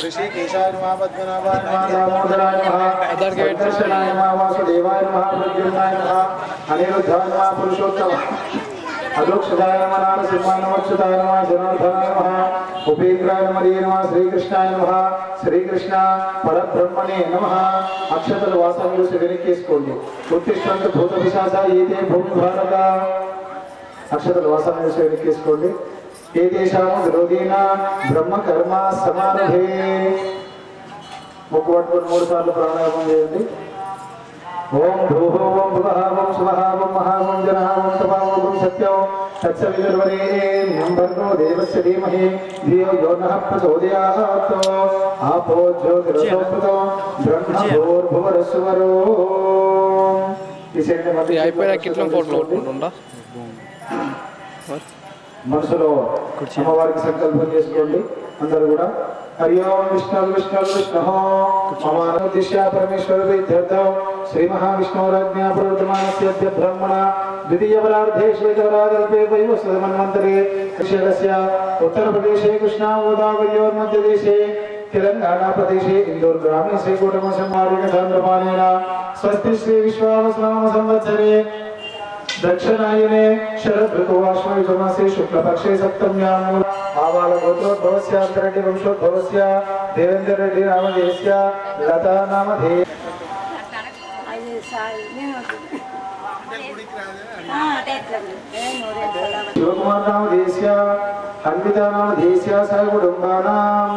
ऋषिकेशाय नमः पद्मनाभाय नमः दामोदराय नमः संकर्षणाय नमः वासुदेवाय नमः प्रद्युम्नाय नमः अनिरुद्धाय नमः पुरुषोत्तमाय अधोक्षजाय नमः नारसिंहाय नमः अच्युताय नमः जनार्दनाय नमः उपेन्द्राय नमः श्रीकृष्णाय नमः श्रीकृष्ण परब्रह्मणे नमः अक्षतल वासंगु से वेनिक्केसुकोंडि उत्तिष्ठन्तु भूतपिशाचा एते भूमि भारत अक्षतल वासंगु से वेनिक्केसुकोंडि एतेषां विरोधिना ब्रह्म कर्म समारभे मुक्कुपट्टुकोनि 3 सार्लु प्राणायामं चेयंడి ओम भूः ओम भुवः ओम स्वः ओम महः ओम जनः ओम तपः ओम सत्यं तत्सवितुर्वरेण्यं भर्गो देवस्य धीमहि धियो यो नः प्रचोदयात् आपो ज्योतिरसोऽमृतो ब्रह्मभूर्भुवस्सुवरो इसेंटे मध्य అయిపోయా కిట్లం ఫోటో ఉంటుందా మనసులో అమ్మవారికి సంకల్పం చేసుకోండి అందరూ కూడా हरि ओम विष्णु विष्णु विष्णु मम दिशा परमेश्वर विद्यार्थौ श्री महाविष्णुराज्ञा प्रवर्तमानस्य अद्य ब्रह्मण द्वितीय परार्धे श्वेतवराकल्पे वैवस्वतमन्वन्तरे कृष्णस्य उत्तर प्रदेशे कृष्णा गोदावर्योर् मध्य देशे तेलंगाना प्रदेशे इंदौर ग्रामे से कोटम संवारिक चंद्रपालेन स्वस्ति श्री विश्वावसनाम संवत्सरे दक्षिणायने शरद ऋतु आश्वयुजमासे शुक्लपक्षे सप्तम्यां आवाल गोत्रोद्भवस्य अंतरेड्डी वंशोद्भवस्य देवेंद्र रेड्डी नामधेयस्य लता नामधेय शिवकुमार नामधेयस्य अन्विता नामधेयस्य सहकुटुम्बानां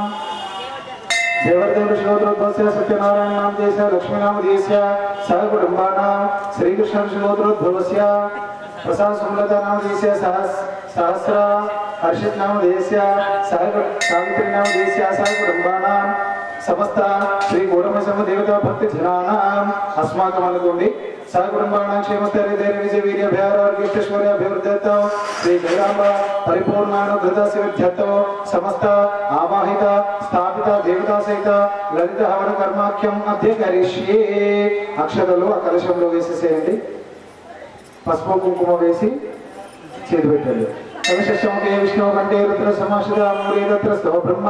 देवर्देव ऋषिगोत्रोद्भवस्य सत्यनारायण नामधेयस्य लक्ष्मी नामधेयस्य सहकुटुम्बानां श्रीकृष्ण ऋषिगोत्रोद्भवस्य प्रसाद सुमलता नामधेयस्य सहस्र हर्षित नामधेयस्य सावित्री नामधेयस्य सहकुटुम्बानां समस्त श्री गौरमसम देवता भक्ति जनानां अस्माकं अनुकोंडि सहकुटुम्बानां क्षेमस्थैर्य धैर्य विजय वीर्य भयार और कीर्तिश्वर्य अभिवृद्ध्यर्थं श्री जयराम परिपूर्णानुग्रह सिद्ध्यर्थं समस्त आवाहित स्थापित देवता सहित ललित हवन कर्माख्यं अद्य करिष्ये अक्षतलो कलशंलो वेसेसेयंడి పసుపు కుంకుమ వేసి చేతి పెట్టండి कलशमुखे विष्णु कंठे रुद्र समाश्रिता मूले तत्र स्तव ब्रह्म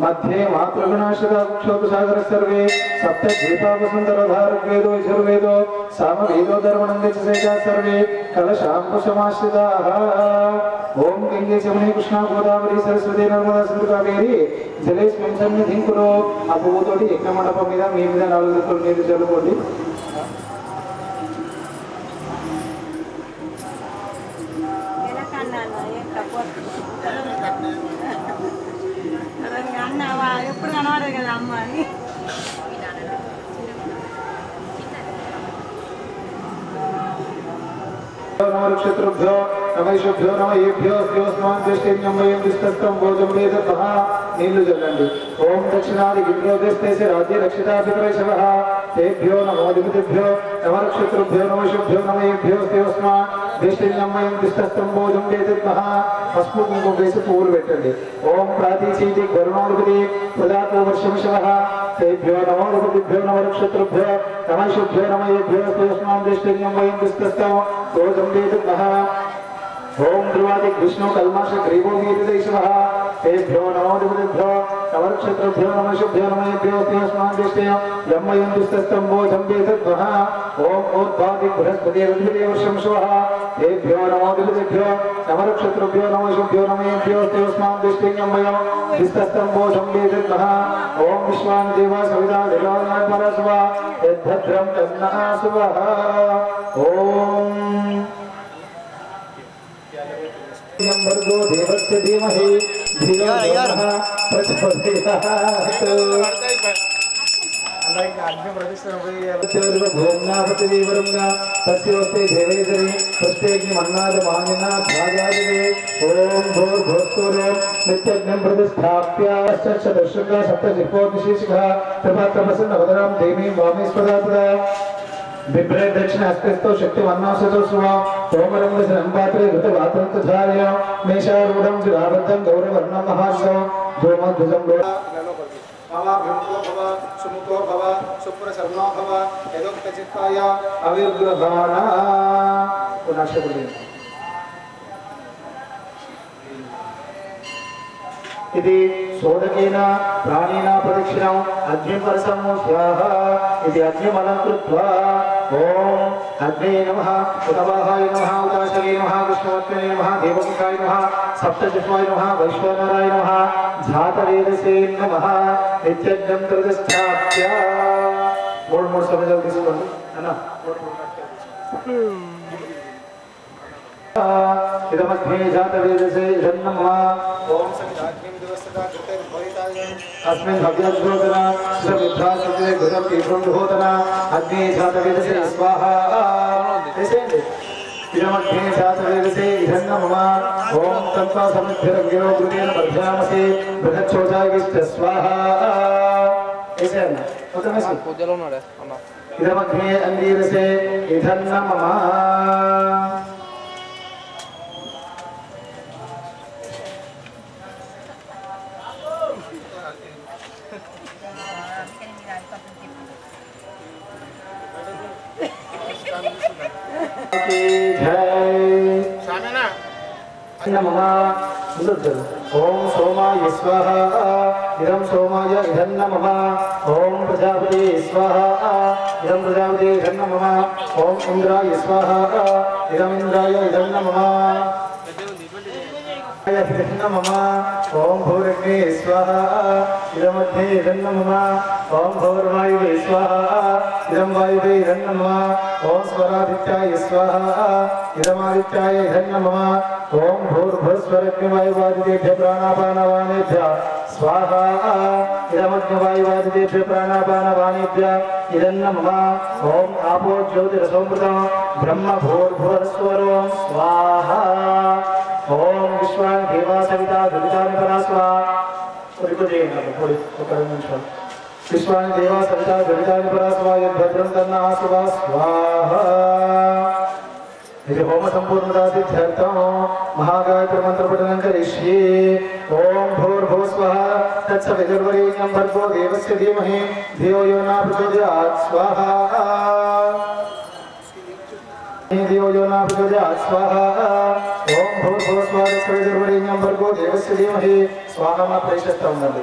मध्ये मातृगुणाश्रिता क्षोतसागर सर्वे सप्त दीपावसुंदरधार वेदो यजुर्वेदो सामवेदो धर्मनंदचसेता सर्वे कलशांकुशमाश्रिताः ओम गंगे जमुने कृष्णा गोदावरी सरस्वती नर्मदा सिंधु कावेरी जलेस्मिन् सन्निधिं कुरु అపుతోటి యజ్ఞ మండపం మీద మీ మీద 4 చుక్కలు నీళ్లు చల్లుకోండి ఎప్పుడు కనబడదు కదా అమ్మ అని नमः नमैशुभ्यो नमः येभ्यो अस्योस्मान् दृष्टिन्यं वयं विस्तस्तं भोजं वेदतः नीलु जलंडि ओम दक्षिणादि गिरिरोधस्ते से राज्य रक्षिताभितरैषवः तेभ्यो नमो दिवतेभ्यो नमः नक्षत्रेभ्यो नमैशुभ्यो नमः येभ्यो अस्योस्मान् दृष्टिन्यं वयं विस्तस्तं भोजं वेदतः पस्पु कुंकुम वेసి పూలు పెట్టండి ओम प्रातिचीति गरुणोदिपति प्रदातो वर्षमशवः तेभ्यो नमो दिवतेभ्यो नमः नक्षत्रेभ्यो नमैशुभ्यो नमः येभ्यो अस्योस्मान् दृष्टिन्यं वयं विस्तस्तं भोजं वेदतः ओम ध्रुवादि विष्णु कल्माश ग्रीवो वीरदैशवः तेभ्यो नमो दिवतेभ्यो नमः नक्षत्रेभ्यो नमः शुभ्यो नमः येभ्यो अस्योस्मान् दृष्टिन्यं वयं विस्तस्तं भोजं वेदतः ओम ओद्भादि बृहस्पति रविदेव वर्षमशवः तेभ्यो नमो दिवतेभ्यो नमः नक्षत्रेभ्यो नमः शुभ्यो नमः येभ्यो अस्योस्मान् दृष्टिन्यं वयं विस्तस्तं भोजं वेदतः ओम विश्वान् देवा सविता देवानां परस्वा यद्भद्रं तन्नःसुवः ओम भर्गो देवस्य धीमहि धियो यो नः प्रचोदयात् तस्योस्ते देवेश्वरी प्रत्येकमन्नाद मानिना ध्यायादिवे ओम भूर्भुवस्सुरो नित्यज्ञं प्रतिष्ठाप्य दर्शक सप्तजिह्वोपशिषिखः कृपाप्रसन्नवदनां देवीं वामेश्वरापदा बिभ्रे दक्षिण हस्तस्थो शक्ति वन्नासतो सुवा तोमरं संपात्रे ऋतवात्रंत धार्य मेषारूढं विरावद्धं गौरवर्णं महासव धूमध्वजं भवा भ्रमतो भवा सुमुखो भवा सुप्रसन्नो भवा यदोक्तचित्ताय अविर्गृहाणा पुनश्चर्य इति सोदकेन प्राणिना प्रदक्षिणं अग्निं परसमो स्वाहा इति अग्निमलं कृत्वा ओम अग्ने नमः उतवाहाय नमः उदाशगे नमः कृष्णवत्ने नमः देवमुखाय नमः सप्तजिह्वाय नमः वैश्वानराय नमः जातवेदसे नमः नित्यज्ञं प्रतिष्ठाप्य मूड समझल తీసుకోండి అన్న इदमग्ने जातवेदसे नमः ओम सविताग्निं दिवसदा कृते भविताय अस्मिन् भव्यज्योतना सविद्रासते घृतं तीव्रं होतना अग्ने जातवेदसे स्वाहा ऐसे इदमग्ने जातवेदसे नमः ओम तत्वा समिद्धिरग्नो कृतेन वर्धयामसे बृहच्छोचायिष्ठ स्वाहा ऐसे ओके मैं पूजलो नडे अन्न इदमग्ने अंदीरसे नमः ओम सोमाय स्वाहा इदं सोमाय इदं नमः ओम प्रजापते स्वाहा इदं प्रजापते इदं नमः ओम इंद्राय स्वाहा इदं इंद्राय इदं नमः नमः ओम भूरग्ने स्वाहा इदमग्ने इदं नमः ओम भूर्वायुवे स्वाहा इदं वायुवे इदं नमः ओम स्वरादित्याय स्वाहा इदमादित्याय इदं नमः ओम भूर्भुवस्वरग्निवायुवादितेभ्यः प्राणापानवानेभ्यः स्वाहा इदमग्निवायुवादितेभ्यः प्राणापानवानेभ्यः इदं नमः ओम आपो ज्योतिरसोमृतं ब्रह्म भूर्भुवस्वरो स्वाहा ओम विश्वानि देवा सविता दुरितानि परास्वा विश्वानि देवा सविता दुरितानि परास्वा यद्भद्रं तन्नास्वा स्वाहा इति होम संपूर्णतासिद्ध्यर्थं महागायत्री मंत्रपठनं करिष्ये ओम भूर्भुवः स्वः तत्सवितुर्वरेण्यं भर्गो देवस्य धीमहि धियो यो न प्रचोदयात् स्वाहा धियो यो न प्रचोदयात् स्वाहा ओम भूर्भुवः स्वः तत्सवितुर्वरेण्यं भर्गो देवस्य धीमहि स्वाहा प्रेषितं उन्नति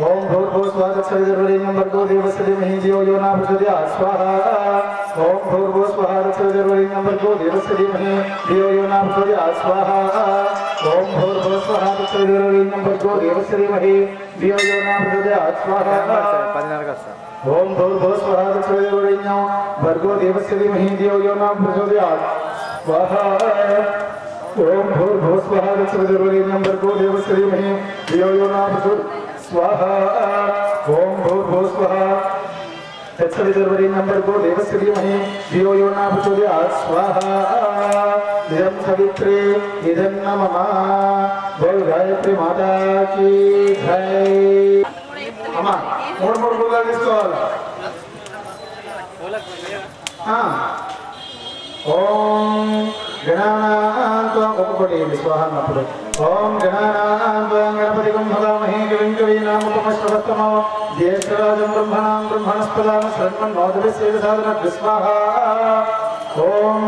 ओम भूर्भुवः स्वः तत्सवितुर्वरेण्यं भर्गो देवस्य धीमहि धियो यो न प्रचोदयात् स्वाहा ओम भूर्भुवः स्वः तत्सवितुर्वरेण्यं भर्गो देवस्य धीमहि धियो यो न प्रचोदयात् स्वाहा ओम भूर्भुवः स्वः तत्सवितुर्वरेण्यं भर्गो देवस्य धीमहि धियो यो न प्रचोदयात् स्वाहा ओम भूर्भुवः स्वः तत्सवितुर्वरेण्यं भर्गो देवस्य धीमहि धियो यो न प्रचोदयात् स्वाहा ओम भूर्भुवः स्वः तत्सवितुर्वरेण्यं भर्गो देवस्य धीमहि धियो यो न प्रचोदयात् स्वाहा ओम भूर्भुवः स्वः तत्सवितुर्वरेण्यं भर्गो देवस्य धीमहि धियो यो न प्रचोदयात् स्वाहा इदं सवित्रे इदं नमः बोल गायत्री माता की जय अम्मा मोड़ मोड़ बोला తీసుకోవాలి ओम गणानां उपपटे स्वाहा नपुर ओम गणानां गणपतिं भवामहे कविं कवीनामुपमश्रवस्तमो ज्येष्ठराजं ब्रह्मणां ब्रह्मणस्पदां शरणोदविश्वेदसादनं स्वाहा ओम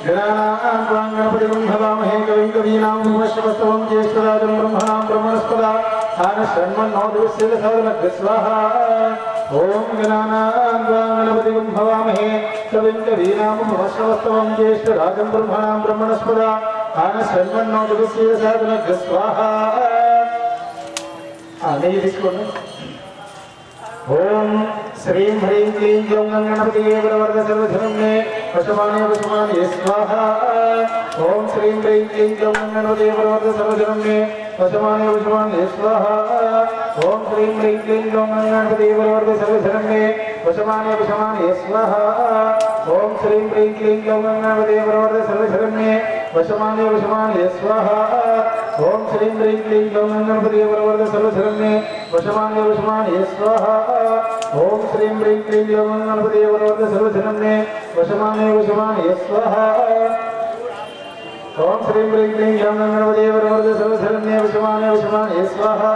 गणानां गणपतिं भवामहे कविं कवीनामुपमश्रवस्तमो ज्येष्ठराजं ब्रह्मणां ब्रह्मणस्पदां शरणोदविश्वेदसादनं स्वाहा ओम गणानां गणपतिं भवामहे कविं कवीनामुपमश्रवस्तमो ज्येष्ठराजं ब्रह्मणां ब्रह्मणस्पदां शरणोदविश्वेदसादनं स्वाहा आने తీసుకోండి ओम श्रीं ह्रीं क्लीं ग्लौं गणपतये वरवरद सर्वधर्मे वशमाने वशमाने स्वाहा ओम श्रीं ह्रीं क्लीं ग्लौं गणपतये वरवरद सर्वधर्मे वशमाने वशमाने स्वाहा ओम श्रीं ह्रीं क्लीं ग्लौं गणपतये वरवरद सर्वधर्मे वशमाने वशमाने स्वाहा ओम श्रीं ह्रीं क्लीं ग्लौं गणपतये वरवरद सर्वधर्मे वशमाने वशमाने स्वाहा ओम श्रीं ह्रीं क्लीं ग्लौं गणपतये वरवरद सर्वधर्मे वशमाने वशमाने स्वाहा ओम श्रीं ह्रीं क्लीं ग्लौं गणपतये वरवरद सर्वधर्मे वशमाने वशमाने स्वाहा ओम श्रीं ह्रीं क्लीं ग्लौं गणपतये वरवरद सर्वधर्मे वशमाने वशमाने स्वाहा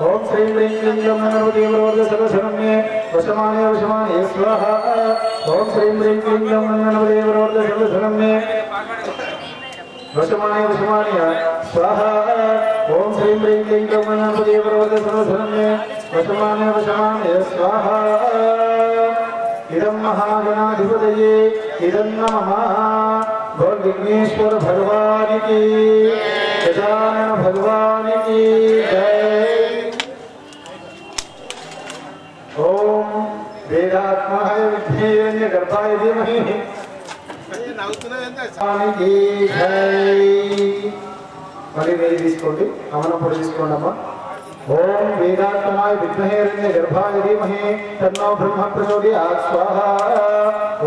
ओम श्रीं ह्रीं क्लीं ग्लौं गणपतये वरवरद सर्वधर्मे वशमाने वशमाने स्वाहा ओम श्रीं ह्रीं क्लीं ग्लौं गणपतये वरवरद सर्वधर्मे वशमाने वशमानय स्वाहा ओम श्रीं ह्रीं क्लीं गणपतये पर्वते सर्वधनन्ये वशमाने वशमानय स्वाहा इदं महागणाधिपतये इदं नमः बोल विघ्नेश्वर भगवान की गजानन भगवान की जय। ओम वेदात्महाय विद्महे हिरण्यगर्भाय धीमहि की जय। मళ్ళీ వేడి తీసుకోండి అమనం పొడి తీసుకోండి అమ్మా। ओम वेदात्मनाय विद्महे हिरण्यगर्भाय धीमहि तन्नो ब्रह्म प्रचोदयात् स्वाहा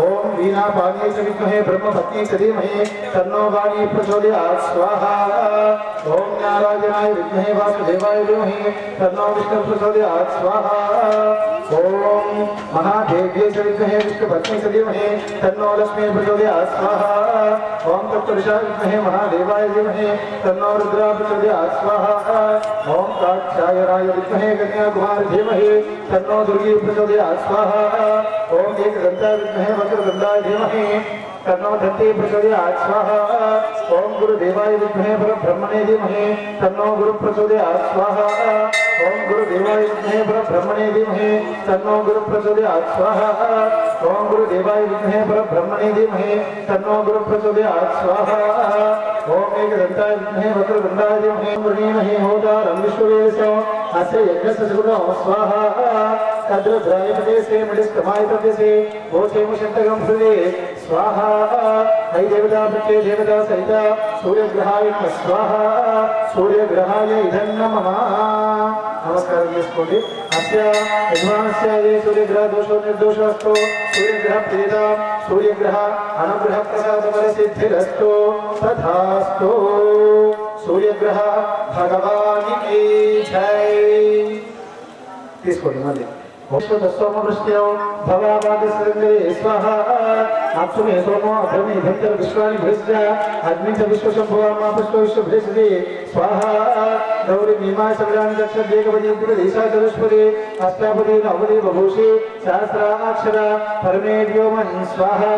ओम वीणापाणिये च विद्महे ब्रह्मपत्नी च धीमहि तन्नो वाणी प्रचोदयात् स्वाहा ओम नारायणाय विद्महे वासुदेवाय धीमहि तन्नो विष्णु प्रचोदयात् स्वाहा ओम महादेव्यै च विद्महे विष्णुपत्नी च धीमहि तन्नो लक्ष्मी प्रचोदयात् स्वाहा ओम तत्पुरुषाय विद्महे महादेवाय धीमहि तन्नो रुद्रा प्रचोदयात् स्वाहा ओम कात्यायनाय विद्महे कन्याकुमारी धीमहि तन्नो दुर्गी प्रचोदयात् स्वाहा ओम एकदन्ताय विद्महे वक्रतुण्डाय धीमहि तन्नो दन्ती प्रचोदयात् स्वाहा ओम गुरुदेवाय विद्महे परब्रह्मणे धीमहि तन्नो गुरु प्रचोदयात् स्वाहा ओम गुरुदेवाय विद्महे परब्रह्मणे धीमहि तन्नो गुरु प्रचोदयात् स्वाहा ओम गुरुदेवाय विद्महे परब्रह्मणे धीमहि तन्नो गुरु प्रचोदयात् स्वाहा ओम एकदन्ताय विद्महे वक्रतुण्डाय धीमहि वृणीमहि होतारं विश्ववेदसो अस्य यज्ञस्य सुगुणो स्वाहा तद्रुद्राय प्रदेशे मणिष्कमाय प्रदेशे भोचेमुषन्तकं हृदे स्वाहा ऐ देवता प्रत्ये देवता सहित सूर्यग्रहाय नमः स्वाहा सूर्यग्रहाय इदं नमः। नमस्कार చేసుకోండి। अस्य यजमानस्य सूर्यग्रह दोषो निर्दोषोऽस्तु सूर्यग्रह प्रीता सूर्यग्रह अनुग्रह प्रसाद सिद्धिरस्तु तथास्तु सूर्यग्रह भगवान की जय। తీసుకోండి మళ్ళీ सोमवृष्ट्यौ भवावादसंगे स्वाहा आत्मे सोमो अभ्रमे भक्तर विश्वानि भृष्य अग्नि च विश्वशंभुवामा पुष्प विश्वभृष्यति स्वाहा गौरी मीमा संग्राम दक्षदेकवदी पुरदेशा चतुष्पदे अष्टापदी नवपदी बभूषि सहस्राक्षरा परमे व्योमन् स्वाहा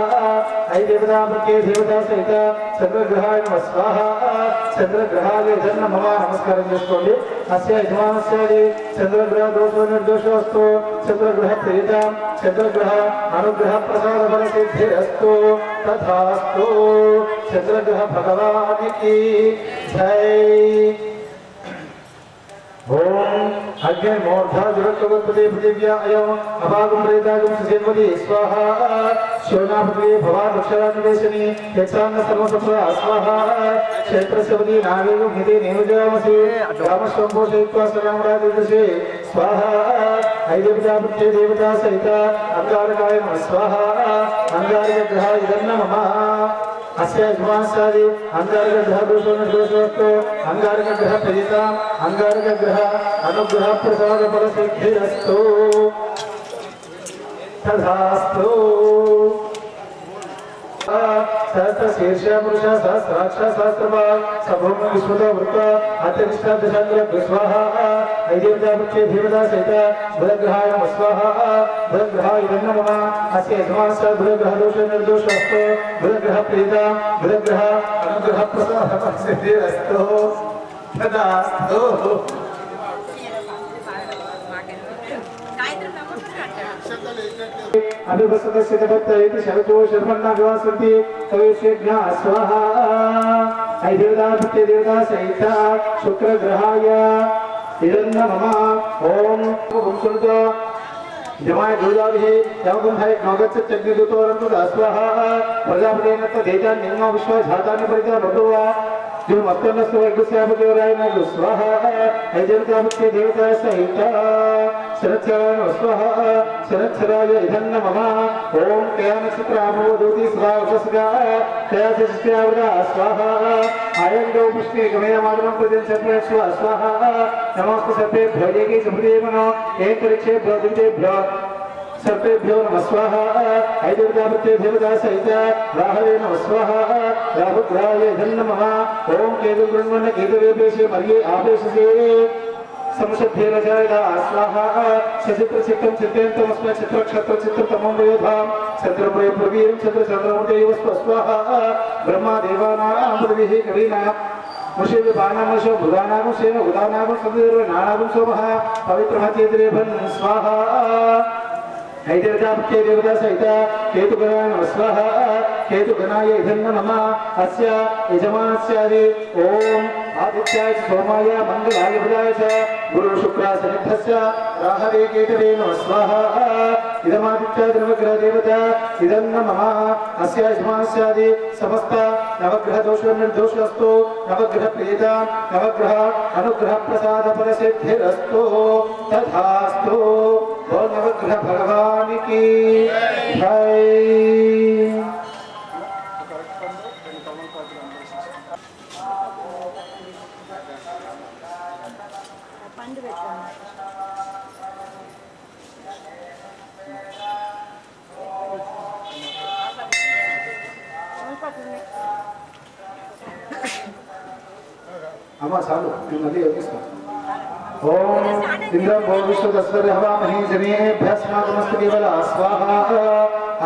ऐ देवता प्रत्ये देवता सहित चंद्रग्रहाय नमः स्वाहा चंद्रग्रहाय नमः। नमस्कारं చేసుకోండి। अस्य यजमानस्य चंद्रग्रह दोषो निर्दोषोऽस्तु चंद्रग्रह प्रीता चंद्रग्रह अनुग्रह प्रसाद बल सिद्धिरस्तु तथास्तु चंद्रग्रह भगवान की जय। ओम अग्निर्मूर्धा जुरत्वगुप्ते पृथिव्या अयं अभागं प्रेतागं सुजेन्वति स्वाहा शोनापति भवान् वृक्षरानिवेशनी यक्षांग सर्वसंपदा स्वाहा क्षेत्रस्य पति नागेगं हिते नियोजयामसि ग्रामस्वंपोषयित्वा सर्वराजदशे स्वाहा ऐ देवता प्रत्ये देवता सहित अंगारकाय नमः स्वाहा अंगारकग्रहाय इदं नमः। अस्य यजमानस्य अंगारकग्रह दोषो निर्दोषोऽस्तु अंगारकग्रह प्रीता अंगारकग्रह अनुग्रह प्रसाद फल सिद्धिरस्तु तथास्तु। सहस्र शीर्ष पुरुष सहस्राक्ष सहस्रपाद सभूम विश्वतो वृत्त अत्यधिष्ठा दशांग स्वाहा ऐ देवता प्रत्ये देवता सहित बुधग्रहाय नमः स्वाहा बुधग्रहाय इदं नमः। अस्य यजमानस्य बुधग्रह दोष निर्दोषोऽस्तु बुधग्रह प्रीता बुधग्रह अनुग्रह प्रसाद फल सिद्धिरस्तु तथास्तु। अभिवसतस्य भक्तैति शरतो शर्मन्नागवासन्ति कवेशेभ्यः स्वाहा ऐ देवता प्रत्ये देवता सहित शुक्रग्रहाय इदं नमः। ओम सुनतो जमाय दुर्गाभिः यावगन्धाय नवगच्छत्यग्निदूतोरन्तु स्वाहा प्रजापतेन तदेतान् निम्नो विश्वजातानि परिता भगवा जो मत्तनस्य वैगुस्यापतिवराय नमः स्वाहा ऐ देवता प्रत्ये देवता सहित शरच्छराय नमः स्वाहा शरच्छराय इदं नमः। ओम कयानक्षत्राभवदूति स्वावसस्गा कयासस्यावदा स्वाहा आयन्दौ पुष्णे गमयमागमं प्रजन् सर्वेष्वा स्वाहा नमोस्तु सर्वेभ्यो एके सुभृदेवनो एकरिक्षेभ्यो द्वितेभ्यो सर्वेभ्यो नमः स्वाहा ऐ देवता प्रत्ये देवता सहित राहवे नमः स्वाहा राहुग्रहाय इदं नमः। ओम केतुगृण्वन्न केतुवेपेशे मर्ये आपेशसे संशुद्धेन जयदा स्वाहा सचित्र चित्तं चित्तेन्तमस्मै चित्रक्षत्र चित्रतमं वेधां चन्द्रमय प्रवीरं चन्द्रचन्द्रमूर्तैव स्वाहा ब्रह्मा देवानां पदविः कवीनां मुषेव बाणामशो बुधानामशेन उदानामं सन्देव नानामं सोमः पवित्रमचेद्रेभन् स्वाहा हैदरजापत्ये देवता सहित केतुगणाय नमः स्वाहा केतुगणाय इदं नमः अस्य यजमानस्यादि ओम आदित्याय सोमाय मंगलाय बुधाय च गुरु शुक्र सनिद्धस्य राहवे केतवे नमः स्वाहा इदमादित्याय नवग्रह देवता इदं नमः अस्य यजमानस्यादि समस्त नवग्रह दोष निर्दोषस्तु नवग्रह प्रीता नवग्रह अनुग्रह प्रसाद फलसिद्धिरस्तु तथास्तु बोल नवग्रह भगवान की जय। పండు పెట్టండి అమ్మ చాలు నేను మళ్ళీ ఎక్కిస్తాను ओम इंद्रं भोविष्वदस्वर्य हवामहे जनेभ्यस्माकमस्तु केवल स्वाहा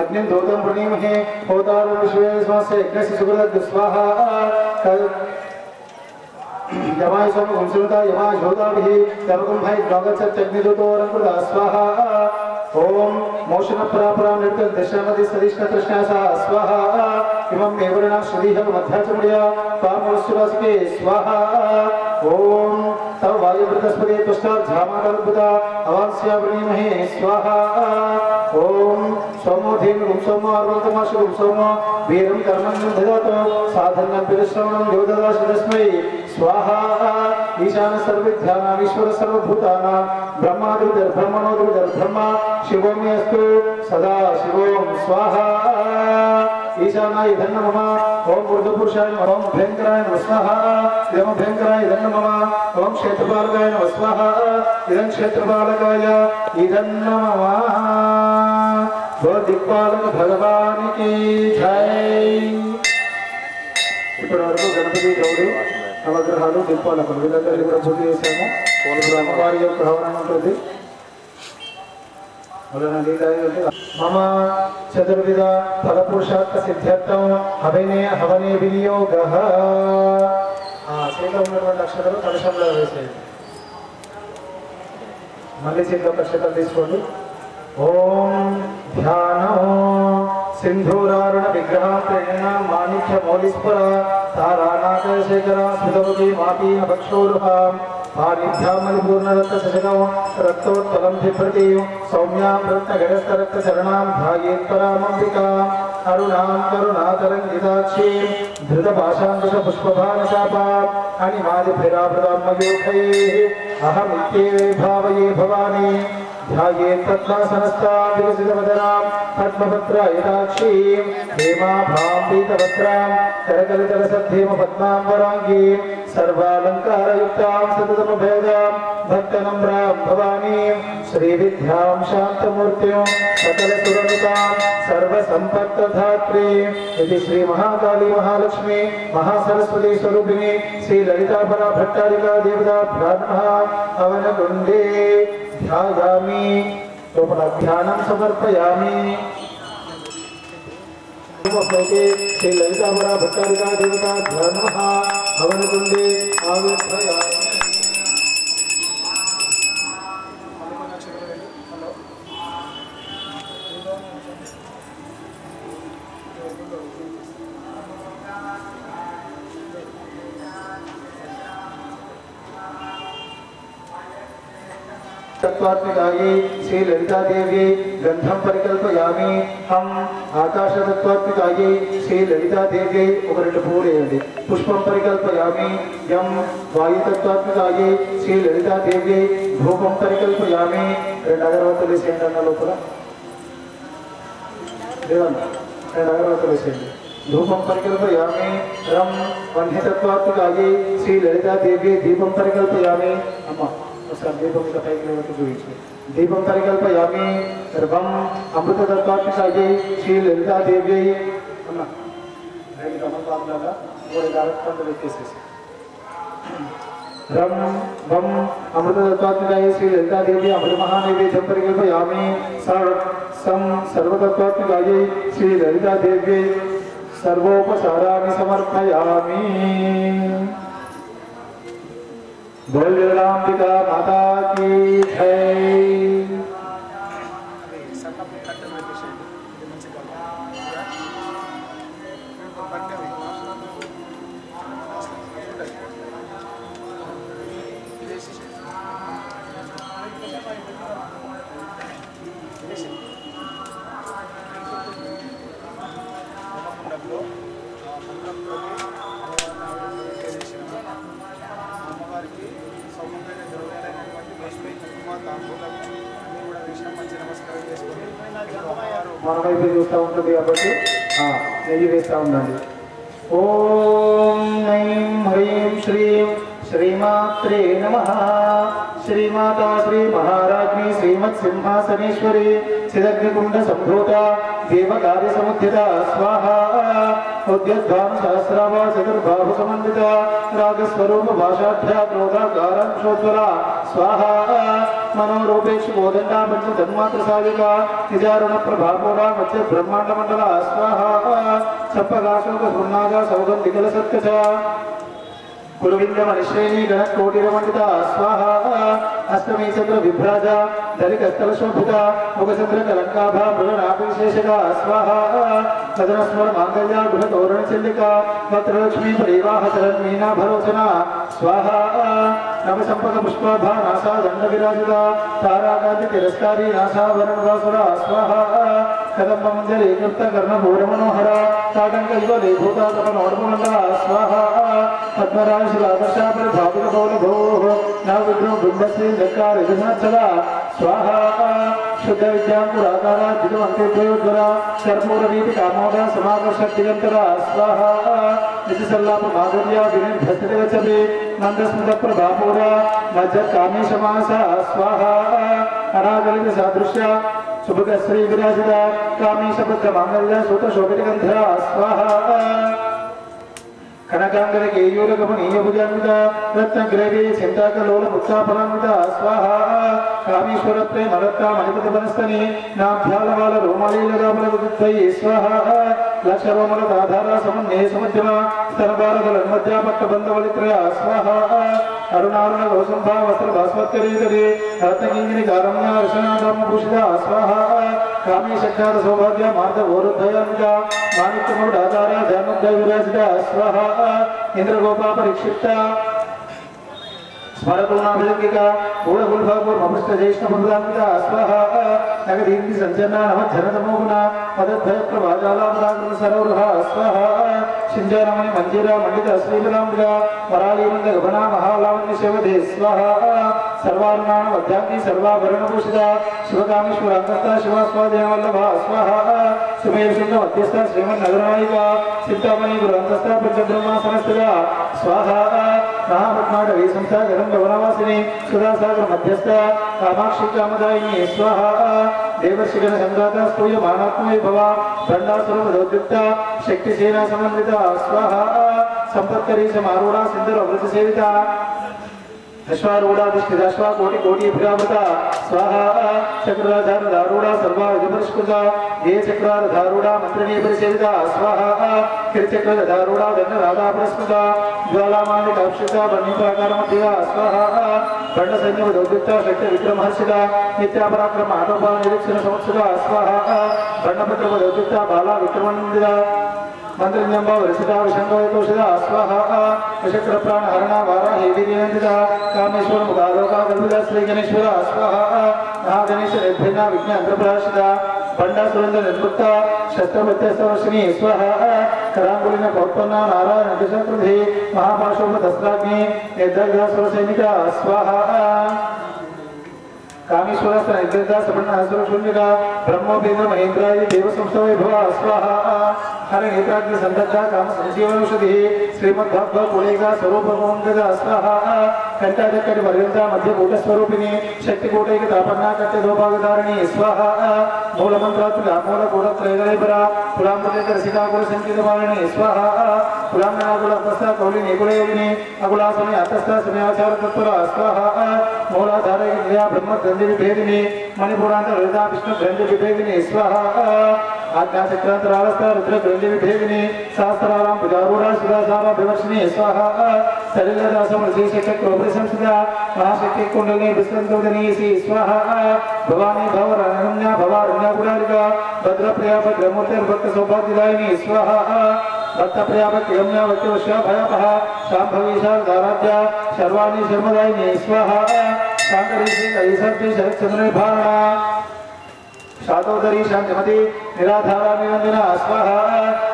अग्निं दोतं प्रणीमहे होतारं विश्वे स्वस्य यज्ञस्य सुकृतद् स्वाहा यमाय सोम गुंसुता यमाय होताभिः सर्वं भय द्वागच्छत्यग्निदूतोरं कृता स्वाहा ओम मोशन परापरा निर्तल दशमदि सदिष्ण तृष्णासा स्वाहा इमं मेवरणा श्रुतिः मध्याचमुड्या पामोस्वासके स्वाहा ओम तव वायुवृतस्पदे तुष्टार झामादर्बुदा अवांस्या प्रणीमहे स्वाहा ओम सोमो धेनुं सोमो अर्वन्तमाशुं सोमो वीरं कर्मं ददातु साधनं परिश्रमणं योददाश तस्मै स्वाहा ईशान सर्वविद्यानामीश्वर सर्वभूतानां ब्रह्मादिर् ब्रह्मणोदिर् ब्रह्मा शिवोमि अस्तु सदा शिवोम स्वाहा ईशानाय इदं नमः ओम ऊर्ध्वपुरुषाय नमः ओम भयंकराय नमः स्वाहा इदं भयंकराय इदं नमः ओम क्षेत्रपालकाय नमः स्वाहा इदं क्षेत्रपालकाय इदं नमः वो दिक्पालक भगवान की जय। इప్పటివరకు గణపతి గౌరీ నవగ్రహాలు దిక్పాలకులు వీళ్ళందరినీ కూడా పూజ చేశాము. అమ్మవారి యొక్క హవనం ఉంటుంది. मम चतुर्विध फलपुरुषार्थ सिद्ध्यर्थं हवने हवने विनियोगः చేతిలో ఉన్నటువంటి అక్షరాలు కలశంలో వేసేయండి. మళ్ళీ చేతిలో అక్షరాలు తీసుకోండి. ఓం ధ్యానం सिंधूरारुण विग्रह प्रेरणा माणिक्य मौलिस्फुर तारानाथशेखर स्मृतवती मापीन भक्षोरुहा पाणिभ्यामलिपूर्णरक्तशशकं रक्तोत्पलं बिभ्रति सौम्यां रत्नगडस्थरक्तचरणां ध्यायेत्परामम्बिकाम् अरुणां करुणातरङ्गिताक्षीं धृतपाशाङ्कुशपुष्पभानशापाम् अणिमादिभिरावृतां मयूखैः अहमित्येव भावये भवानी ध्यायेत् पद्मासनस्थां विकसितवदनां पद्मपत्रायताक्षीं हेमाभां पीतवस्त्रां करकलितलसद्धेमपद्मां वराङ्गीं सर्वालङ्कारयुक्तां सततमभेदां भक्तनम्रां भवानीं श्रीविद्यां शान्तमूर्तिं सकलसुरनुतां सर्वसम्पत्तधात्रीं इति श्रीमहाकाली महालक्ष्मी महासरस्वती स्वरूपिणी श्रीललितापरा भट्टारिका देवताभ्यां नमः हवनकुण्डे ध्यायामि लोपन ध्यानं समर्पयामि श्री ललितापरा भट्टारिका देवताभ्यां नमः हवनकुण्डे आवेशयामि। तत्वात्मिकायै श्री ललिता देवी गंधं परिकल्पयामि। हम आकाश तत्वात्मिकायै श्री ललिता देवी ఒక రెండు పూలు వేయండి పుష్పం పరికల్పయామి। यम वायु तत्वात्मिकायै श्री ललिता देवी धूपं परिकल्पयामि। రెండు అగరవత్తులు వేసేయండి అన్న లోపల దేవన్న రెండు అగరవత్తులు వేసేయండి। धूपं परिकल्पयामि। रम वह्नि तत्वात्मिकायै श्री ललिता देवी दीपं परिकल्पयामि। अम्मा दीपम दीपम परिकल्पयामि। सर्वं अमृत तत्वात्मिकायै श्री ललिता देवी రెండు కమలపాకులాగా 3 గారకండ పెట్టేసేసి रम वम अमृतत्वात्मिकायै श्री ललिता देवी अमृत महानैवेद्यं परिकल्पयामि। सम सर्वतत्वात्मिकायै श्री ललिता देव्यै सर्वोपचाराणि समर्पयामि। बोल जगदांबिका माता की जय। మన వైపు చూస్తూ ఉంటుంది కాబట్టి నెయ్యి వేస్తూ ఉండండి. ఓం ఐం హ్రీం శ్రీం శ్రీమాత్రే నమః. శ్రీమాతా శ్రీ మహారాజ్ఞి శ్రీమత్ సింహాసనేశ్వరి చిదగ్నికుండ సంభూత దేవకార్య సముద్ధిత స్వాహా. ఉద్యద్భాను సహస్రాభా చతుర్బాహు సమన్విత రాగస్వరూప భాషాఢ్య క్రోధాకారాంశోజ్వల స్వాహా. మనోరూపేక్షు కోదండా పంచ జన్మాత్ర సాధిక నిజారుణ ప్రభాపూర మధ్య బ్రహ్మాండ మండల స్వాహా. సప్పగాశోక సున్నాగ సౌగంధికల సత్కచ కురువింద మనిశ్రేణి గణకోటిరమండిత స్వాహా. అష్టమీ చంద్ర విభ్రాజ దళికస్థల శోభిత ముఖచంద్ర కలంకాభ మృగనాభిశేషక స్వాహా. సదనస్మర మాంగళ్య గృహ తోరణ చండిక వక్రలక్ష్మీ పరివాహ చరణ్మీనా భరోచన స్వాహా. నవ సంపద పుష్పాభ నాసా దండ విరాజిత తారాకాంతి తిరస్కారీ నాసా వరణవాసుర స్వాహా. కదంబ మంజరి కృత కర్ణ భూర మనోహర తాటంక యువ లేభూత తప నోడమండల స్వాహా. పద్మరాశి ఆదర్శాపరి భావిక బౌల భో నవ విగ్రహ బృందశ్రీ జక్కార యజనాచల స్వాహా. శుద్ధ విద్యాంకురాకార దిగవంతేభ్యోజ్వర కర్పూర వీటి కామోద సమాకర్ష దిగంతర స్వాహా. నిజ సల్లాప మాధుర్య వినిర్భస్తివచవి మందస్మృత ప్రభాపూర మధ్య కామేశమాస స్వాహా. అనాగలిత సాదృశ్య శుభగ శ్రీ విరాజిత కామేశభద్ర మాంగళ్య సూత శోభిత గంధర స్వాహా. కనకాంగర కేయూర గమనీయ భుజాన్విత రత్నగ్రవీ చింతాకలోల ముత్సాఫలాన్విత స్వాహా. కామేశ్వర ప్రేమ రత్న మణిపతి వనస్తని నాభ్యాలవాల రోమాలీలరామలై స్వాహా. లక్ష రోమల ఆధార సమన్వయ సమధ్యమ స్తనభారతలన్మధ్య పట్టబంధవలిత్రయ స్వాహా. అరుణారుణ గౌసంభ వస్త్ర భాస్వత్కరీకరి రత్నకింగిని కారమ్య రచనాధర్మభూషిత స్వాహా. కామేశఖ్యాత సౌభాగ్య మార్గ ఓరుద్ధయాన్విత మాణిక్యముడు ఆధార ధ్యానోద్ధ విరాజిత స్వాహా. ఇంద్రగోపా పరిక్షిప్త స్మరతోనాభిలంకిక పూర్ణగుల్భాపూర్మపృష్ట జ్యేష్ఠ మృదాన్విత స్వాహా. నగదీర్తి సంచన్న నమజ్జనతమోగుణ పదద్భయ ప్రభాజాలామరాకృత సరోరుహ స్వాహా. సింజారమణి మంజీర మండిత శ్రీబలాంబిక వరాళీమంద గమనా మహాలావణ్య శివదే స్వాహా. సర్వారుణాన మధ్యాంగి సర్వాభరణభూషిత శివకామేశ్వర అంతస్థ శివాస్వాదేవల్లభ స్వాహా. సుమేరుషుండ మధ్యస్థ శ్రీమన్నగరనాయిక చింతామణి గురు అంతస్థ పంచబ్రహ్మాసనస్థిత స్వాహా. మహాపద్మాటవీ సంస్థ గదంగ వనవాసిని సుధాసాగర మధ్యస్థ కామాక్షి కామదాయిని స్వాహా. దేవర్షిగణ సంఘాత స్తూయ మానాత్మయ భవ దండాసుర మదోద్యుక్త శక్తిసేనా సమన్విత స్వాహా. సంపత్కరీ సమారూఢ సింధుర వృత సేవిత అశ్వారూఢాధిష్ఠితాశ్వ కోటి కోటి భృగామృత స్వాహా. చక్రాధార దారూఢ సర్వాయుధపరిష్కృత ఏ చక్రార ధారూఢ మంత్రినీ పరిసేవిత స్వాహా. కిరిచక్ర ధారూఢ దండ రాధా పురస్కృత జ్వాలామాలి కాక్షిత బంధీప్రాకార మధ్య స్వాహా. బండ సైన్య దౌద్యుక్త శక్తి విక్రమహర్షిత నిత్యాపరాక్రమ ఆటోపా నిరీక్షణ సంవత్సర స్వాహా. బండపత్ర దౌద్యుక్త బాలా విక్రమందిత మంత్రిజంబ వరిషిత విషంగోషిత స్వాహా. విషక్ర ప్రాణ హరణ వారాహి వీర్యందిత కామేశ్వర ముఖాలోక కల్పిత శ్రీ గణేశ్వర స్వాహా. మహాగణేశ నిర్భిన్న విఘ్న అంతర్ప్రాశిత బండా సురేంద్ర నిర్ముక్త శస్త్రమధ్యస్థవర్షిణి స్వాహా. కరాంగులిన పౌత్పన్న నారాయణ దిశకృధి మహాపాశోప దస్త్రాగ్ని నిర్దగ్ధ సైనిక స్వాహా. కామేశ్వరస్థ నిర్దగ్ధ సపన్న శూన్యక బ్రహ్మోపేంద్ర మహేంద్రాయ దేవ సంస్థ వైభవ స్వాహా. हर नेत्राग्नि संदग्धा काम संजीवनौषधि श्रीमद्भगवत पुलेगा स्वरूपगोंगदा स्वाहा कंठाचक्कर पर्यंत मध्य कूट स्वरूपिणी शक्ति कूटैक तापन्ना कट्टे दोभागधारिणी स्वाहा मूल मंत्रात्मक मूल कूट त्रैगलेपरा पुलांपटेक रसिका कुल संकीर्तवारिणी स्वाहा पुलांगना कुल अपस्था कौलिनी कुलयोगिनी अकुला समय अतस्था समयाचार तत्परा स्वाहा मूलाधारे क्रिया ब्रह्म ग्रंथि विभेदिनी मणिपुरांत हृदय विष्णु ग्रंथि विभेदिनी स्वाहा आज्ञाचक्रांतरावस्था रुद्र ग्रंथि विभेदिनी शास्त्राराम पुजारूढ़ा सुधासारा विवर्षिणी स्वाहा सलिलदासम ऋषिशक्रोपरि संस्थिता महाशक्ति कुंडलिनी विस्कंदोदनी सी स्वाहा भवानी भवरण्या भवारण्या पुरालिका भद्रप्रिया भद्रमूर्ति भक्त सौभाग्यदायिनी स्वाहा भक्तप्रिया भक्तिगम्या भक्तिवश्या भयापहा शांभवी शारदाराध्या शर्वाणी शर्मदायिनी स्वाहा शांकरी श्री ऐसर्पी शरत्चंद्र भारणा शातोदरी शांतिमती निराधारा निरंजना स्वाहा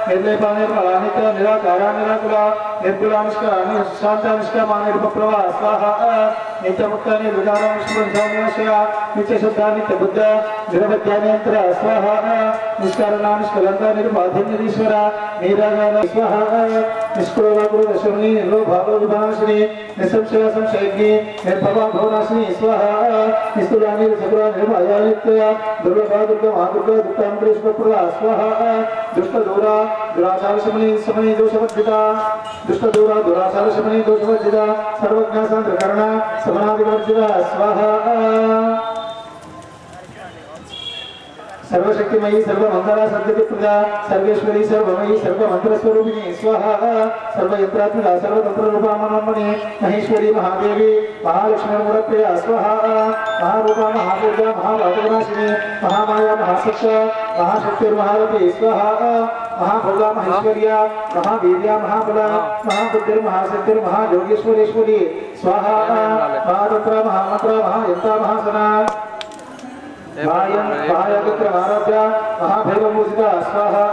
निर्लेपा निर्मला नित्य निराकारा निराकुला निर्गुला निष्का शांता निष्कामा निरुपप्रभा स्वाहा नित्य मुक्ता निर्विकारा निष्पंचान्याशया नित्य शुद्धा नित्य बुद्ध निरवध्यान्यंत्र स्वाहा निष्कारणा निष्कलंका निर्बाधिन्यरीश्वरा निरागार स्वाहा निष्कुला गुरु दशरणी निर्लोभालो विभाषिणी निसंशय संशयज्ञी निर्भवा भवनाशिनी स्वाहा निस्तुला निर्सगुरा निर्भया नित्य दुर्लभा दुर्गा महादुर्गा दुर्गांतरेश्वरपुरा स्वाहा दुष्ट दूरा दुराचार शमनी समनी दोषवर्जिता दुष्ट दूरा दुराचार शमनी दोषवर्जिता सर्वज्ञ सांद्रकरणा समनादिवर्जिता स्वाहा सर्वशक्तिमयी सर्वमंगला सर्वदिप्रदा सर्वेश्वरी सर्वमयी सर्वमंत्रस्वरूपिणी स्वाहा सर्वयंत्रात्मिका सर्वतंत्ररूपा मनोन्मणि महेश्वरी महादेवी महालक्ष्मीर्मुरप्रिया स्वाहा महारूपा महादुर्गा महाभागवनाशिनी महामाया महासत्ता महाशक्तिर्महारथी स्वाहा महाभोगा महेश्वर्या महावीर्या महाबला महाबुद्धिर्महासिद्धिर्महायोगेश्वरेश्वरी स्वाहा महारुद्रा महामंत्रा महायंता महासना महायागत्रमाराध्या महाभैरवपूजिता स्वाहा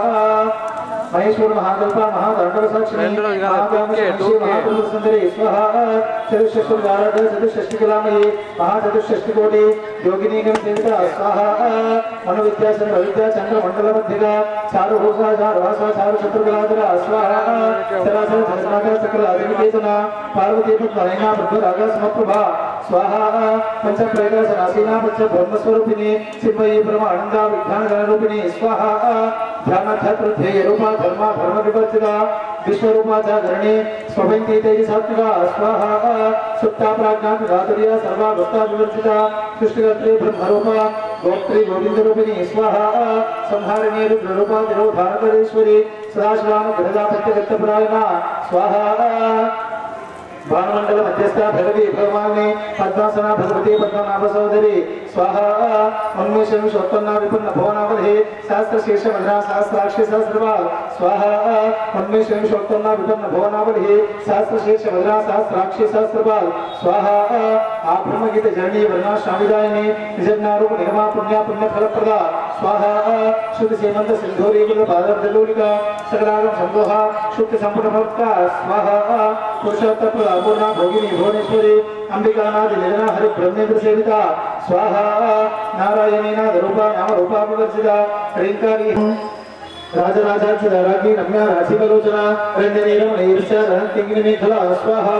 महेश्वर महाकल्पा महातांडव साक्षिणी महाकामेश्वरी महापुरुषसुंदरी स्वाहा चतुष्षष्टिराराध्या चतुष्षष्टिकलामयी महाचतुष्षष्टिकोटि योगिनीगण सेविता स्वाहा मनोविद्यासन विद्या चंद्र मंडल मध्यगा चारुभूषा चारुभाषा चारुशत्रुकलाधरा स्वाहा चराचर जगन्नाथ सकल अधिकेतना पार्वती पद्मनयना प्रभुरागा समप्रभा स्वाहा पंचप्रैकासनासीना पंच ब्रह्मस्वरूपिणी चिन्मयी ब्रह्म आनंदा विज्ञान गणरूपिणी स्वाहा ध्यानाध्यात्मध्येय रूपा धर्मा धर्म विवर्जिता विश्वरूपा जागरणी स्वभंती तेजी सात्विका स्वाहा सुप्ता प्राज्ञा गातरिया सर्वा भक्ता विवर्जिता सृष्टिकर्त्री ब्रह्मरूपा गोत्री गोविंदरूपिणी स्वाहा संहारिणी रुद्ररूपा तिरोधानकरेश्वरी सदाशिवान गणदापत्यगतपरायणा स्वाहा भानुमंडल मध्यस्था भगवती भगवानी पद्मासना भगवती पद्मनाभ सहोदरी स्वाहा उन्मेषं शोत्पन्ना विपन्न भुवनावधि सहस्र शीर्ष मधुरा सहस्राक्षी सहस्रपाल स्वाहा उन्मेषं शोत्पन्ना विपन्न भुवनावधि सहस्र शीर्ष मधुरा सहस्राक्षी सहस्रपाल स्वाहा आब्रह्म गीत जननी वर्णा शामिदायिनी निजज्ञारूप निगमा पुण्या पुण्य फलप्रदा स्वाहा शुद्ध सीमंत सिंधूरी कुल बादर दलूलिका सकलागम संदोहा शुद्ध संपूर्ण भक्ता स्वाहा पुरुषोत्तम पूर्णा भोगिनी भुवनेश्वरी अंबिकानाथ निधना हरि ब्रह्मेंद्र सेविता स्वाहा नारायणी नाथ रूपा नाम रूपा विवर्जिता ह्रींकारी राजराजाक्षरागी रम्या राशिकलोचना रंजनीरमण ईर्ष्या रणतिंगिनी मेखला स्वाहा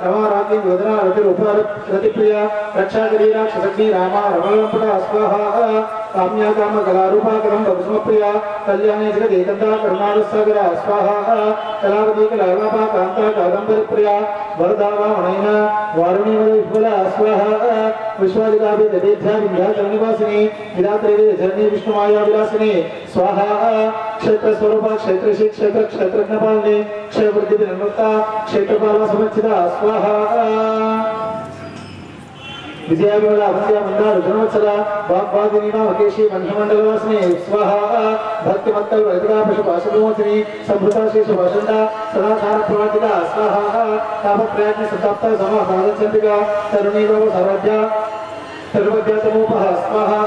रमारागी वदना रतिरूपा रतिप्रिया रक्षागिरी राक्षसग्नि रामा रमणपटा स्वाहा काम्या काम कलारूपा करम भस्मप्रिया कल्याणी जगदेकंता करुणारसागरा स्वाहा कलावती कलालापा कांता कादंबरप्रिया वरदावा मनैना वारुणी विफला स्वाहा विश्वादिकाभि दधेध्या विंध्याचलनिवासिनी विधात्री जननी विष्णुमाया विलासिनी स्वाहा क्षेत्र स्वरूपा क्षेत्रशी क्षेत्र क्षेत्रज्ञपालिनी क्षेत्रवृद्धि निर्मुक्ता क्षेत्रपाला समर्चिता स्वाहा विजयावेला अभंग्या मंदार धनुवत्सला वाग्वादिनी नामकेशी मंत्रमंडलवासिनी स्वाहा भक्तिमत्तल वैदिका पशुपाशुमोचिनी संभृता शेषभाषण्डा सदाचार प्रवर्तिता स्वाहा तापत्रयाग्नि संताप्ता समाधानचंडिका तरुणी भव सर्वज्ञा सर्वज्ञातमोपः स्वाहा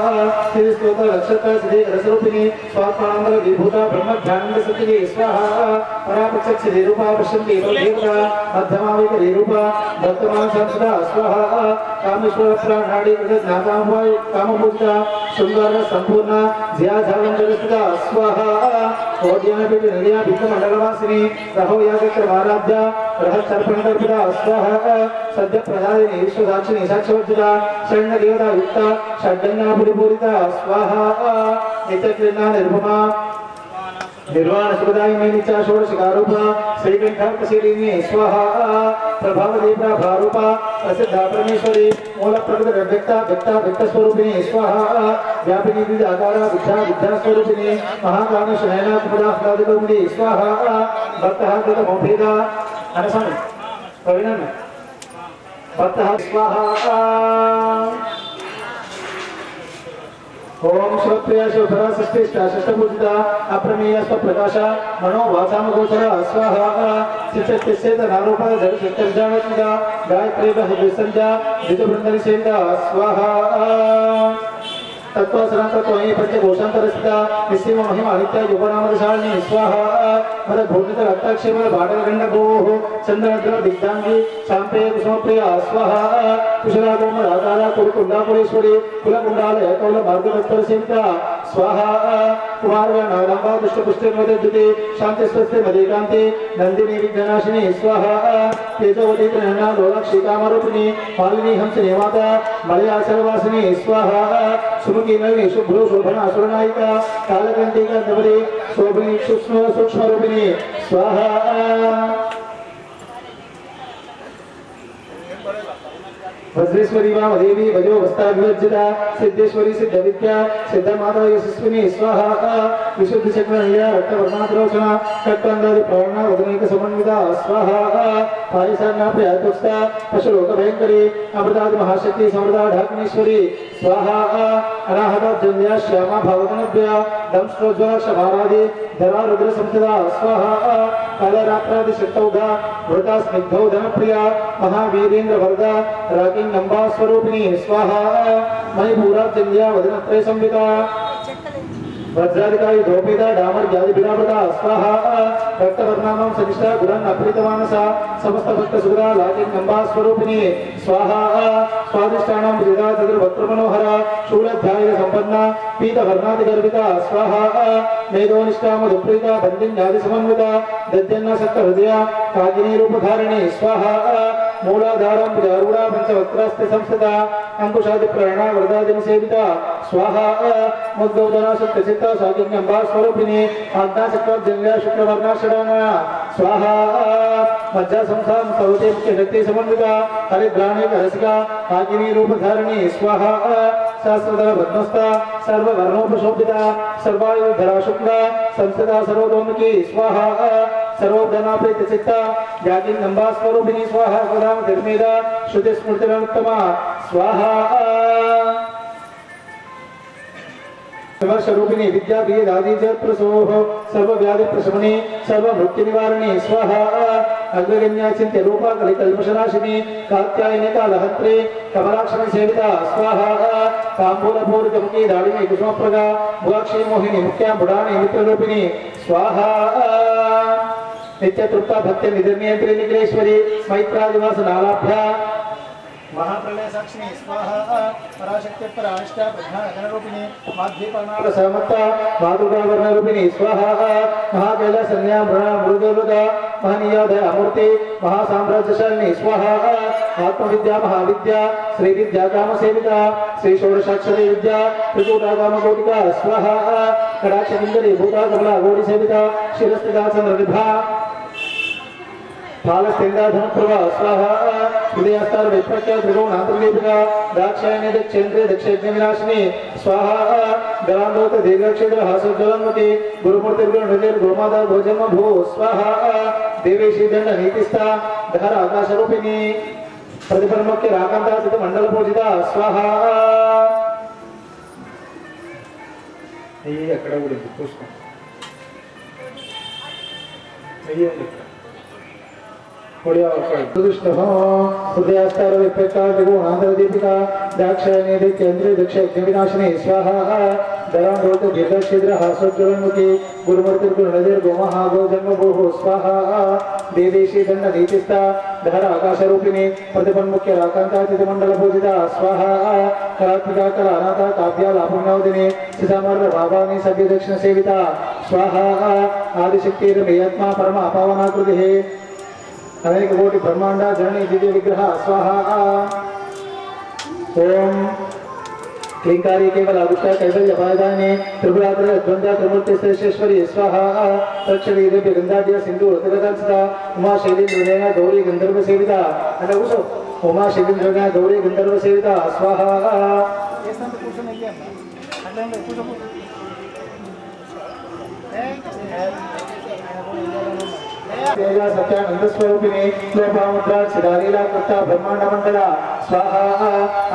श्रीस्तोत लक्षता सिद्धि रसरूपिणी स्वात्मानंद विभूता ब्रह्म ध्यानंद सतिनी स्वाहा पराप्रत्यक्ष रूपा पश्यन्ति देवता मध्यमाविक रूपा वर्तमान संसदा स्वाहा कामेश्वर प्राणादि ज्ञातामय कामपूजिता శృంగార సంపూర్ణ ధ్యాధారం జరుగుతుందా స్వాహ ఓద్యానపీఠ నదియా భిన్న మండలవాసిని రహో యాగక్ర ఆరాధ్య రహ సర్పణ కల్పిత స్వాహ సద్య ప్రసాదిని విశ్వసాక్షిని సాక్షవర్జిత శరణ దేవత యుక్త షడ్గంగా పురిపూరిత స్వాహ నిత్యక్రీడా నిర్భమా निर्वाण सुखदायी मेनिचा षोडशिकारूपा श्रीकंठार्कशीलिनी स्वाहा प्रभावदीपा भारूपा प्रसिद्धा परमेश्वरी मूल प्रकृति व्यक्ता व्यक्ता व्यक्त स्वरूपिणी स्वाहा व्यापिनी विविध आकार विद्या विद्या स्वरूपिणी महाकामी शयना कुपदा फलादिकोमुनि स्वाहा भक्तः कृत मोभेदा अनसन प्रवीणन भक्तः स्वाहा ओम श्रोत्रिया शिवधरा सृष्टिष्ठा षष्ठभुजिता अप्रमेय स्वप्रकाश मनो वाचामगोचर स्वाहा चित्तस्येत नारूपा जगत्सत्यविजानत्मिका गायत्री बहुविसंज्ञा द्विजबृन्दनिषेविता स्वाहा तत्व सनातत्वयी पंचकोशांतरस्थिता निस्सीम महिमा नित्य युगनामदशालिनी स्वाहा मद भूमित रक्ताक्षेम बाडगंडगोः चंद्रद्र दिग्धांगी शांपे कुसुमप्रिया स्वाहा कुशलागोम राधारा कुरुकुंडापुरेश्वरी कुलकुंडाल एकौल मार्गदत्तर सेविता स्वाहा कुमारव नागंबा दुष्टपुष्टिर्मदद्युति शांति स्वस्ति मदेकांति नंदिनी विघ्ननाशिनी स्वाहा तेजोवती त्रिनयना लोलाक्षी कामरूपिणी मालिनी हंस निवाता मलयाचलवासिनी स्वाहा सुमुखी नवी शुभ्रो शोभना सुरनायिका कालकंटिका नवरी शोभनी सूक्ष्म रूपिणी स्वाहा वज्रेश्वरी वामदेवी भजो वस्ताभिवर्जिता सिद्धेश्वरी सिद्धविद्या सिद्धमाता यशस्विनी स्वाहा विशुद्ध चक्रनिलया रक्तवर्णातलोचना कट्टांगादि प्राणा वदनैक समन्विता स्वाहा पायसान्ना प्रयातुस्ता पशुलोक भयंकरी अमृतादि महाशक्ति समृता ढाकिनीश्वरी स्वाहा अनाहता जन्या श्यामा भावगणभ्या दंष्ट्रोज्ज्वला क्षमारादि धरा रुद्र संस्थिता स्वाहा कालरात्रादि शक्तौघा वृता स्निग्धौ धनप्रिया महावीरेन्द्र वरदा रागी नंबा स्वरूपिणी स्वाहा मई पूरा जन्या वदनत्रय संविता वज्राधिकारी धोपिता डामर ज्ञाति विरामृता स्वाहा रक्तवर्णानां सनिष्ठा गुणन अपरितमानसा समस्त भक्त सुगरा लागी नंबा स्वरूपिणी स्वाहा स्वादिष्टानां विदा चतुर्भत्र मनोहरा शूलध्याय संपन्ना पीत वर्णादि गर्भिता स्वाहा मेधोनिष्ठा मधुप्रीता बंदिन्यादि समन्विता दद्यन्ना सक्त हृदया कागिनी रूपधारिणी स्वाहा मूलाधारं विदारूढ़ा पंचवक्त्रास्ते संस्थिता अंकुशादि प्रणा वरदादि सेविता स्वाहा मुद्गौदना सत्यचित्ता सागिन्यंबा स्वरूपिणी आज्ञा चक्र जन्या शुक्रवर्णा षडाना स्वाहा मज्जा संसार सवते मुख्य शक्ति समन्विता हरिद्राणी रसिका कागिनी रूपधारिणी स्वाहा शास्त्रधर भद्मस्ता सर्ववर्णोपशोभिता सर्वायुधरा शुक्ला संस्थिता सर्वतोमुखी स्वाहा सर्वोधना प्रीतिचित्ता यागिन नंबा स्वरूपिणी स्वाहा सदा धर्मेदा श्रुति स्मृतिरनुत्तमा स्वाहा सर्वस्वरूपिणी विद्या प्रिय दादी जय प्रसोह सर्व व्याधि प्रशमनी सर्व मृत्यु निवारणी स्वाहा अग्रगण्या चिंत्य रूपा कलिकल्मषनाशिनी कात्यायनी कालहंत्री कमलाक्षणी सेविता स्वाहा तांबूल पूरित मुखी दाड़िनी कुसुमप्रगा भुवाक्षी मोहिनी मुख्या बुढ़ानी मित्र रूपिणी स्वाहा नित्य तृप्ता भक्ति निधर्नियंत्री निग्रेश्वरी मैत्रादिवास नालाभ्या महाप्रलय साक्षिणी स्वाहा पराशक्ति परानिष्ठा प्रज्ञा गणरूपिणी माध्यपर्णाल सहमत्ता मातुका वर्णरूपिणी स्वाहा महाकैलास संज्ञा मृणा मृदुलुदा महनीयादय अमूर्ति महासाम्राज्यशालिनी स्वाहा आत्मविद्या महाविद्या श्री विद्या काम सेविता श्री षोडशाक्षरी विद्या त्रिकूटा काम कोटिका स्वाहा कटाक्षिंदरी भूता कमला गौरी सेविता शिरस्थिता चंद्रनिभा फालस्तिंदा धनप्रभा स्वाहा हृदयस्तार विप्रख्या त्रिकोणांतर्दीपिका दाक्षायणी दक्षेन्द्रे दक्षयज्ञ विनाशिनी स्वाहा गलांदोत दीर्घक्षेत्र हासोज्वलन्मती गुरुमूर्तिर्गुण हृदय गोमाता भोजन्म भू स्वाहा देवेशी दंड नीतिस्था धर आकाशरूपिणी प्रतिपन्मुख्य राकांता सिद्ध मंडल पूजिता स्वाहा ये अక్కడ కూడా చూసుకో हृदयस्तार विप्रख्या त्रिकोणांतर्दीपिका दाक्षायणी दक्षेन्द्रे दक्षयज्ञ विनाशिनी स्वाहा धरां रोते दीर्घक्षेत्र हासोज्ज्वलमुखी गुरुमूर्तिर्गुणनदिर् गोमहा गोजन्मभूः स्वाहा देदेशी दंड नीतिस्था धर आकाशरूपिणी प्रतिपन्मुख्य राकांतातिथमंडल पूजिता स्वाहा कलात्मिका कला अनाथा काव्या लापुण्यवदिनी सितामर्ग भावानी सभ्य दक्षिण सेविता स्वाहा आदिशक्तिर्मेयत्मा परमा पावनाकृतिः अनेक कोटि ब्रह्मांड जननी दिव्य विग्रह स्वाहा ओम क्लींकारी केवल अभिष्टा कैवल्य पायदानी त्रिपुरात्र द्वंद्व त्रिमूर्ति श्रेष्ठेश्वरी स्वाहा तक्षणी दिव्य गंधाढ्य सिंधु रतगदांसता उमा शैलेन्द्रनयना गौरी गंधर्व सेविता अरे उस उमा शैलेन्द्रनयना गौरी गंधर्व सेविता स्वाहा तेजा सत्यानंद स्वरूपिणी लोपामुद्रा चिदालीला कृता ब्रह्मांड मंडला स्वाहा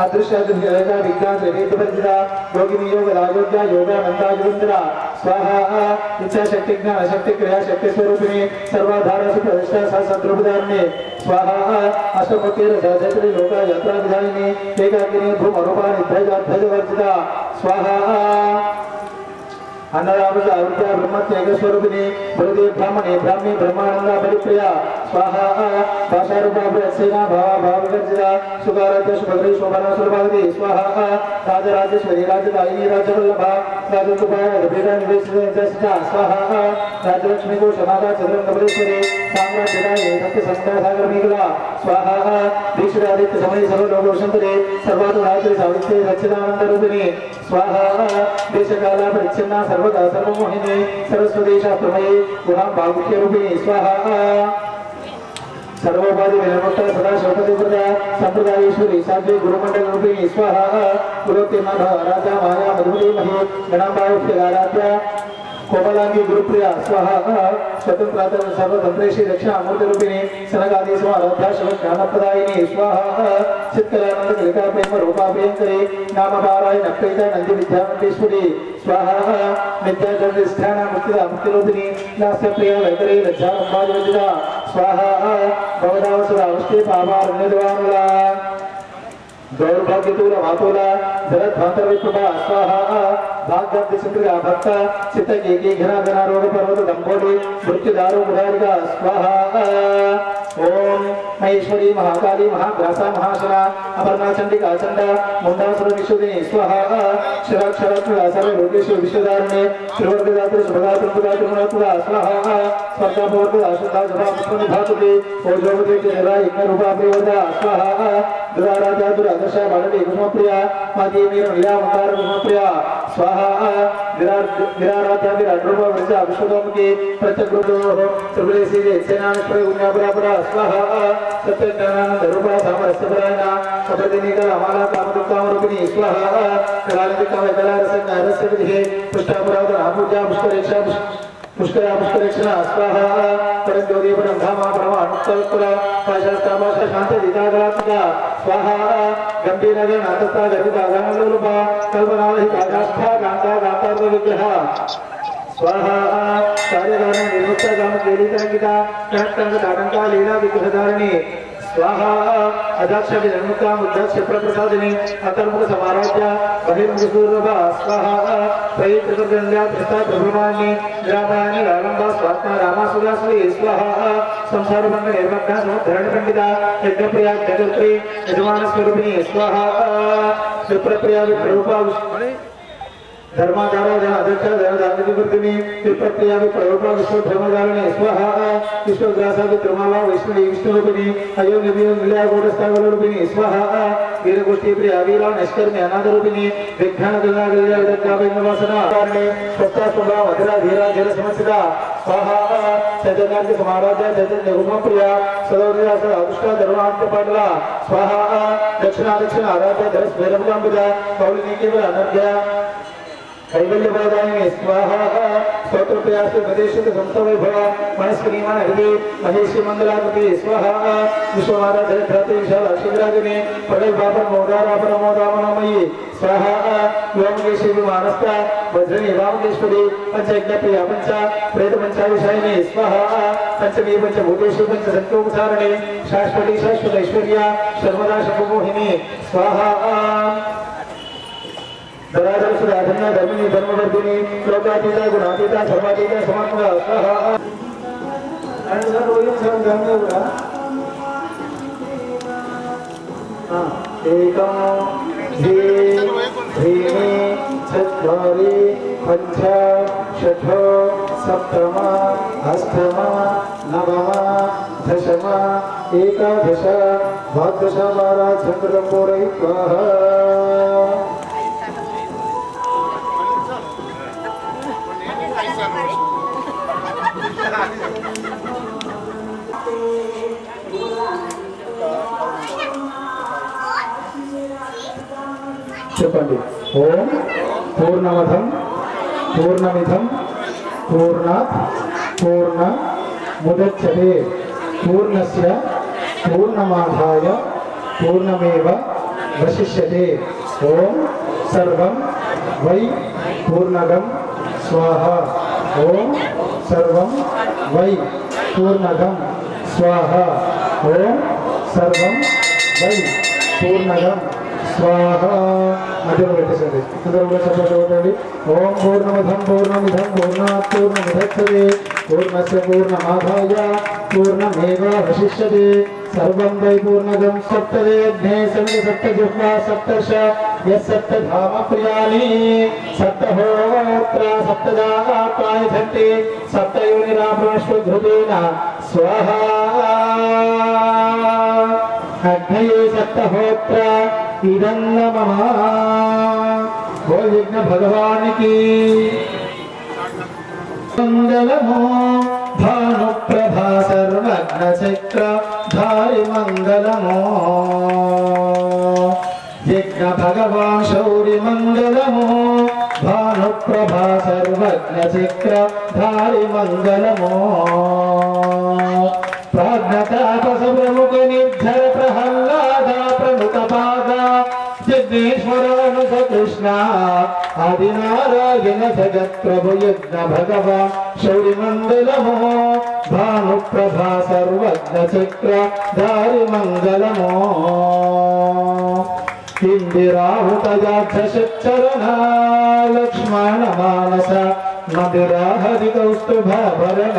अदृश्य अदृश्य विज्ञान जगेतवर्जिता योगिनी योग राजोग्या योगानंदा युवंदरा स्वाहा इच्छा शक्ति ज्ञान शक्ति क्रिया शक्ति स्वरूपिणी सर्वाधार सुप्रतिष्ठा सद्रूपधारिणी स्वाहा अष्टमुखी रजत्री लोका यात्रा विधायिनी एकाकिनी भूमरूपा निध्याध्वजवर्जिता स्वाहा अन्नरामज आविद्या ब्रह्मत्य स्वरूपिणी भृति ब्राह्मणे ब्राह्मी ब्रह्मानंदा बलिप्रिया स्वाहा भाषारूपा सेना भावा भावगर्जिता सुकाराध्य सुभद्री शोभना सुरभागति स्वाहा राजराजेश्वरी राजदायिनी राजवल्लभा राजकुमार रविरा निवेशिता स्वाहा राजलक्ष्मी को समादा चंद्रमंडलेश्वरी साम्राज्यदायिनी सत्य संस्कार सागर मेघला स्वाहा दीक्षितादित्य समय सर्वलोकोशंतरे सर्वानुरात्रि सावित्री सच्चिदानंद रूपिणी स्वाहा देशकाला परिच्छिन्ना सर्वदा सर्वमोहिनी सरस्वती शास्त्रमयी गुणां भागुक्य रूपिणी स्वाहा सर्वोपाधि विनमुक्त सदा शोभतिव्रता संप्रदायेश्वरी साध्वी गुरुमंडल रूपिणी स्वाहा कुलोत्तीर्ण राजा माया मधुमती मही गणांबायुक्ति आराध्या कोमलांगी गुरुप्रिया स्वाहा स्वतंत्र सर्वतंत्रेशी दक्षिणामूर्ति रूपिणी सनकादीश आराध्या शिव ज्ञानप्रदायिनी स्वाहा चित्कलानंद कलिका प्रेम रूपा प्रियंकरी नाम पारायण प्रीता नंदी विद्यामंतेश्वरी स्वाहा नित्याचंद्रस्थान मुक्तिदा मुक्तिरूपिणी लास्य प्रिया वैकरी लज्जारंभादिवजिता स्वाहा भवदावसुरा अवस्थे पावारण्यद्वानुला दौर्भाग्यतूल मातूला जलध्वांतर विप्रभा स्वाहा भाग्यब्ध चंद्रिका भक्त चित्त की घना घना रोग पर्वत दंभोली मृत्युदारो मुदारिका स्वाहा ओम महेश्वरी महाकाली महाग्रासा महाशना अपर्णा चंडिका चंडा मुंडासुर विश्वदिनी स्वाहा क्षराक्षरात्मका सर्व लोकेश विश्वधारिणे त्रिवर्गदात्र सुभगात्र पुरात्मनात्मका स्वाहा स्वर्गापवर्गदा शुद्धा जभा पुष्पनिभातुके ओजोवती जरा यज्ञ रूपा प्रियवदा स्वाहा दुराराध्या दुरादर्शा बालवी गुणप्रिया माती मीर लीला मंदार गुणप्रिया स्वाहा विराराध्या विराट रूपा वृजा विश्वदोमुखी प्रत्यग्रुदो त्रिपुरेशी सेनानिष्प्रय गुण्यापरापरा स्वाहा सत्यज्ञानानंद रूपा सामरस्यपरायणा सप्रदिनीका अमाला कामदुक्कामरूपिणी स्वाहा कलानिधिका वैकलारसज्ञा रस्यविधिः पुष्टापुराधना पूजा पुष्करेक्षा पुष्करा पुष्करेक्षणा स्वाहा परंज्योति परंधामा परमाणुत्तरा पाशास्ताभाषा शांति दितागलात्मिका स्वाहा गंभीरगण आतस्ता गतिता गणलोलुपा कल्पनावहि कागाष्ठा गांता गातार्व विग्रह स्वाहा कार्यगान निर्मुक्ता गाम केलितरंगिता कणकंग दाटंका लीला विग्रहधारिणी स्वाहा अदक्ष विनमुक्ता मुद्दक्ष प्रप्रसादिनी अतर्मुख समाराध्या बहिर्मुखसूर्यभा स्वाहा प्रयत्नगंध्या धृता प्रभुमानी ग्रामानी रालंबा स्वात्मा रामासुराश्री स्वाहा संसार बंध निर्मग्ना समुद्धरण पंडिता यज्ञप्रिया जगत्री यजमान स्वरूपिणी स्वाहा विप्रप्रिया विप्ररूपा धर्माधारा जन अध्यक्ष जन दानविवर्तिनी विप्रप्रिया विप्ररूपा विश्व धर्मधारिणी स्वाहा विश्वग्रासा विक्रमावा वैष्णवी विष्णुरूपिणी अयोनिभियो मिल्या गोडस्थावरूपिणी स्वाहा वीरगोष्ठी प्रिया वीरा नष्कर्मी अनाथरूपिणी विज्ञान गंगागल्या विदग्गाभिन्नवासना कारणे सत्तास्वभा मधुरा धीरा धीर समस्या स्वाहा चैतन्यार्थ समाराध्या चैतन्य गुणप्रिया सदौर्या सद अदृष्टा धर्मार्थ पाटला स्वाहा दक्षिणादक्षिण आराध्या धर स्वेरमुलांबुजा कौलिनी केवल अनर्घ्या कैवल्यप्रदायिनी स्वाहा स्तोत्रप्रयासु गदेशुद्ध संस्थवैभव मनस्कनीमान हृदय महेशी मंगलाकृति स्वाहा विश्वमाता जगद्धात्री विशाल शिवरागिनी प्रगल्भापर मोदारापर मोदामनोमयी स्वाहा व्योमकेशी विमानस्था वज्रनी वामकेश्वरी पंचयज्ञप्रिया पंच प्रेत पंचाविषायिनी स्वाहा पंचमी पंचभूतेषु पंचसंख्योपसारिणी शाश्वती शाश्वत ऐश्वर्या सर्वदा शंभुमोहिनी स्वाहा दराधर सुधाधन्य ధర్మిణి ధర్మవర్ధిని లోకాతీత గుణాతీత సర్వాతీత సమన్వయ కూడా ఏకం त्रीणि चत्वारि पञ्च षट् सप्तम अष्टम नवम दशम एकादश द्वादश चन्द्रं पूरयित्वा చెప్పండి. ఓం పూర్ణమధం పూర్ణమిధం పూర్ణాత్ పూర్ణ ముదచ్యతే పూర్ణస్య పూర్ణమాదాయ పూర్ణమేవ వశిష్యతే. ఓం సర్వం వై పూర్ణగం స్వాహ. ఓం సర్వం వై పూర్ణగం స్వాహ. ఓం సర్వం వై పూర్ణగం స్వాహ. మధ్యలో పెట్టేసండి. అందరూ కూడా చెప్పండి. ఓం పూర్ణమధం పూర్ణమిధం పూర్ణాత్ పూర్ణముదచ్యతే పూర్ణస్య పూర్ణమాదాయ పూర్ణమేవ వశిష్యతే. సర్వం వై పూర్ణగం సప్తదే అగ్నే సమితి సప్తజిహ్వా సప్తర్ష యస్సప్తధామ ప్రియాని సప్తహోత్ర సప్తదాపాయజంతే సప్తయోనిరాభ్రష్వధృతేన స్వాహ. అగ్నయే సప్తహోత్ర ఇదం నమః. ఓ యజ్ఞ భగవానికి మంగళమో భానుప్రభా సర్వజ్ఞ చక్ర ధారి మంగళమో. యజ్ఞ భగవాన్ శౌరి మంగళమో భానుప్రభా సర్వజ్ఞ చక్ర ధారి మంగళమో. ప్రాజ్ఞతాపస ప్రముఖ నిర్ధర ప్రహ్లాద ప్రముఖ పాద జగ్నేశ్వరానుస కృష్ణ ఆదినారాయణ జగత్ ప్రభు యజ్ఞ భగవాన్ శౌరి మంగళమో భానుప్రభా సర్వజ్ఞ చక్ర ధారి మంగళమో. ఇందిరాహుతయాక్షరణ లక్ష్మణ మానస మధురాహరి కౌస్తుభాభరణ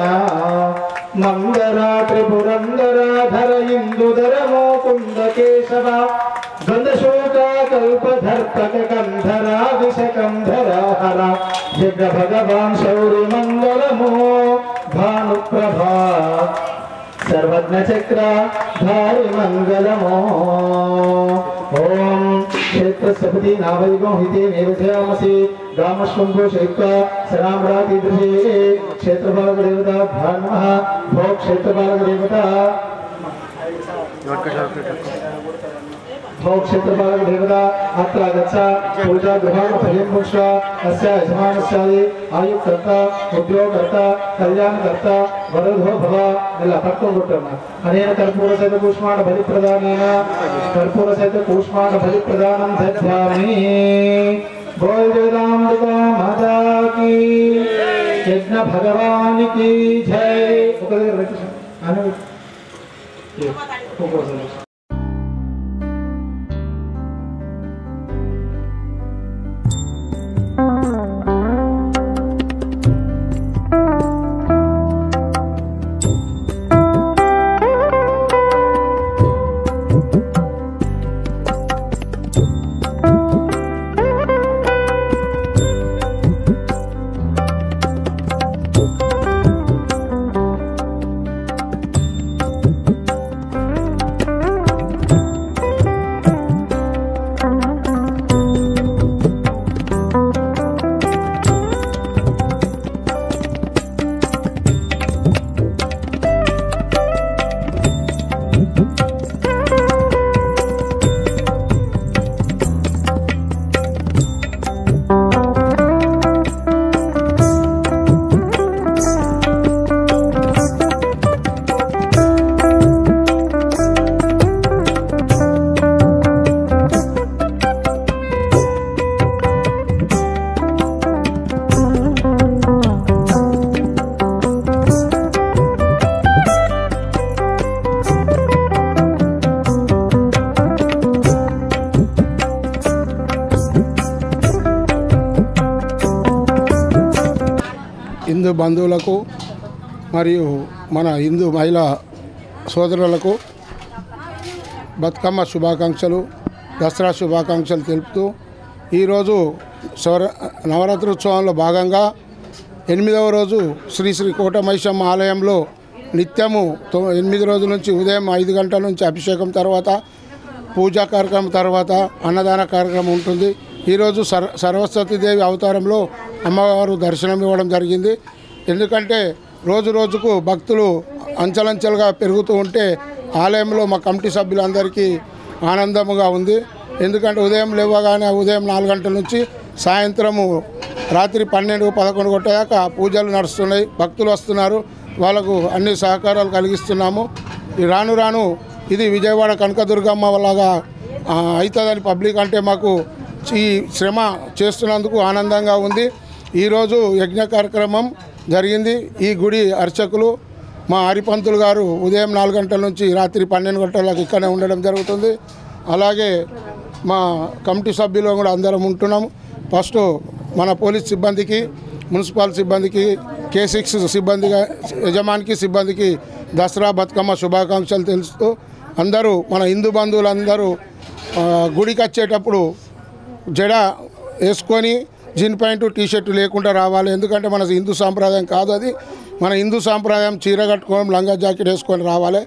మందరా త్రిపురందరాధర ఇందుదర మోకుంద కేశవ గంధశోక కల్పధర్పక కంధరా విషకంధరా హర. యజ్ఞ భగవాన్ శౌరి మంగళమో భానుప్రభా సర్వజ్ఞ చక్ర ధారి మంగళమో. ఓం క్షేత్రసపతి నావైగం హితే నేవజయామసి రామశ్వంభో శైత్వా సరామ్రాకీదృశే క్షేత్రపాలక దేవత భాన్మః భో క్షేత్రపాలక దేవత भो क्षेत्रपालक देवता अत्र गच्छ पूजा गृहाण भयं पुष्प अस्य यजमानस्यादि आयुकर्ता उद्योगकर्ता कल्याणकर्ता वरदो भव ಎಲ್ಲ ಪಟ್ಕೊಂಡ್ಬಿಟ್ಟನ್ನ ಅನೇನ ಕರ್ಪೂರ ಸಹಿತ ಕೂಷ್ಮಾಣ ಬಲಿ ಪ್ರದಾನೇನ ಕರ್ಪೂರ ಸಹಿತ ಕೂಷ್ಮಾಣ ಬಲಿ ಪ್ರದಾನಂ ದಧ್ಯಾಮಿ. बोल जगदांबिका माता की यज्ञ भगवान की जय. హిందూ బంధువులకు మరియు మన హిందూ మహిళా సోదరులకు బతుకమ్మ శుభాకాంక్షలు, దసరా శుభాకాంక్షలు తెలుపుతూ ఈరోజు నవరాత్రోత్సవంలో భాగంగా 8వ రోజు శ్రీ శ్రీ కోటమైసమ్మ ఆలయంలో నిత్యము 8 రోజుల నుంచి ఉదయం 5 గంటల నుంచి అభిషేకం తర్వాత పూజా కార్యక్రమం తర్వాత అన్నదాన కార్యక్రమం ఉంటుంది. ఈరోజు సరస్వతీదేవి అవతారంలో అమ్మవారు దర్శనం ఇవ్వడం జరిగింది. ఎందుకంటే రోజు రోజుకు భక్తులు అంచెలంచెలుగా పెరుగుతూ ఉంటే ఆలయంలో మా కమిటీ సభ్యులందరికీ ఆనందముగా ఉంది. ఎందుకంటే ఉదయం లేవగానే ఉదయం 4 గంటల నుంచి సాయంత్రము రాత్రి 12-11 గంటల పూజలు నడుస్తున్నాయి. భక్తులు వస్తున్నారు, వాళ్ళకు అన్ని సహకారాలు కలిగిస్తున్నాము. రాను రాను ఇది విజయవాడ కనకదుర్గమ్మ లాగా అవుతుందని పబ్లిక్ అంటే మాకు ఈ శ్రమ చేస్తున్నందుకు ఆనందంగా ఉంది. ఈరోజు యజ్ఞ కార్యక్రమం జరిగింది. ఈ గుడి అర్చకులు మా హరిపంతులు గారు ఉదయం 4 గంటల నుంచి రాత్రి 12 గంటలకు ఇక్కడనే ఉండడం జరుగుతుంది. అలాగే మా కమిటీ సభ్యులు కూడా అందరం ఉంటున్నాము. ఫస్ట్ మన పోలీస్ సిబ్బందికి, మున్సిపల్ సిబ్బందికి, K6 సిబ్బందిగా యజమానికి సిబ్బందికి దసరా బతుకమ్మ శుభాకాంక్షలు తెలుస్తూ అందరూ మన హిందూ బంధువులందరూ గుడికి వచ్చేటప్పుడు జడ వేసుకొని జీన్ ప్యాంటు టీషర్టు లేకుండా రావాలి. ఎందుకంటే మన హిందూ సాంప్రదాయం కాదు అది. మన హిందూ సాంప్రదాయం చీర కట్టుకోవడం, లంగా జాకెట్ వేసుకొని రావాలి.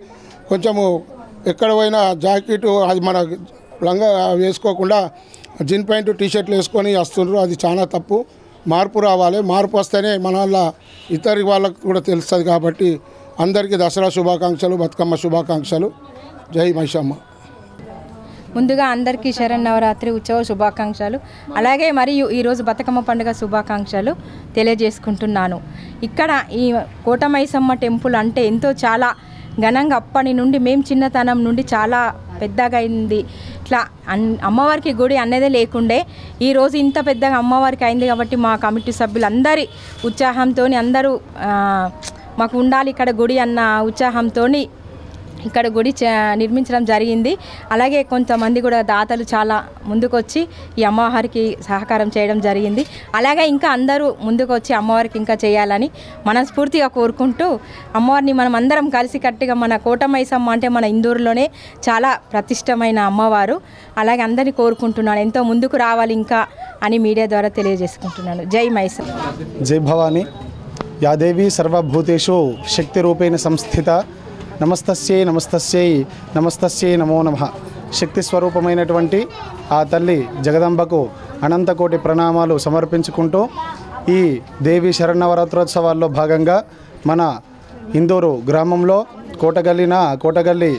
కొంచెము ఎక్కడ పోయినా జాకెట్ అది మన లంగా వేసుకోకుండా జీన్ ప్యాంటు టీషర్ట్లు వేసుకొని వస్తున్నారు. అది చాలా తప్పు. మార్పు రావాలి. మార్పు వస్తేనే మన వల్ల ఇతరి వాళ్ళకు కూడా తెలుస్తుంది. కాబట్టి అందరికీ దసరా శుభాకాంక్షలు, బతుకమ్మ శుభాకాంక్షలు. జై మైసమ్మ. ముందుగా అందరికీ శరన్నవరాత్రి ఉత్సవ శుభాకాంక్షలు, అలాగే మరియు ఈరోజు బతుకమ్మ పండుగ శుభాకాంక్షలు తెలియజేసుకుంటున్నాను. ఇక్కడ ఈ కోటమైసమ్మ టెంపుల్ అంటే ఎంతో చాలా ఘనంగా అప్పటి నుండి మేము చిన్నతనం నుండి చాలా పెద్దగా అయింది. ఇట్లా అమ్మవారికి గుడి అనేదే లేకుండే ఈరోజు ఇంత పెద్దగా అమ్మవారికి అయింది. కాబట్టి మా కమిటీ సభ్యులందరి ఉత్సాహంతో అందరూ మాకు ఉండాలి ఇక్కడ గుడి అన్న ఉత్సాహంతో ఇక్కడ గుడి నిర్మించడం జరిగింది. అలాగే కొంతమంది కూడా దాతలు చాలా ముందుకొచ్చి ఈ అమ్మవారికి సహకారం చేయడం జరిగింది. అలాగే ఇంకా అందరూ ముందుకొచ్చి అమ్మవారికి ఇంకా చేయాలని మనస్ఫూర్తిగా కోరుకుంటూ అమ్మవారిని మనం అందరం కలిసికట్టుగా మన కోటమైసమ్మ అంటే మన ఇందూరులోనే చాలా ప్రతిష్టమైన అమ్మవారు. అలాగే అందరినీ కోరుకుంటున్నాను ఎంతో ముందుకు రావాలి ఇంకా అని మీడియా ద్వారా తెలియజేసుకుంటున్నాను. జై మైసమ్మ. జై భవాని. యాదేవి సర్వభూతేషు శక్తి రూపేణ సంస్థిత. నమస్తస్యై నమస్తస్యై నమస్తస్యై నమో నమః. శక్తి స్వరూపమైనటువంటి ఆ తల్లి జగదంబకు అనంతకోటి ప్రణామాలు సమర్పించుకుంటూ ఈ దేవి శరన్నవరాత్రోత్సవాల్లో భాగంగా మన ఇందూరు గ్రామంలో కోటగల్లి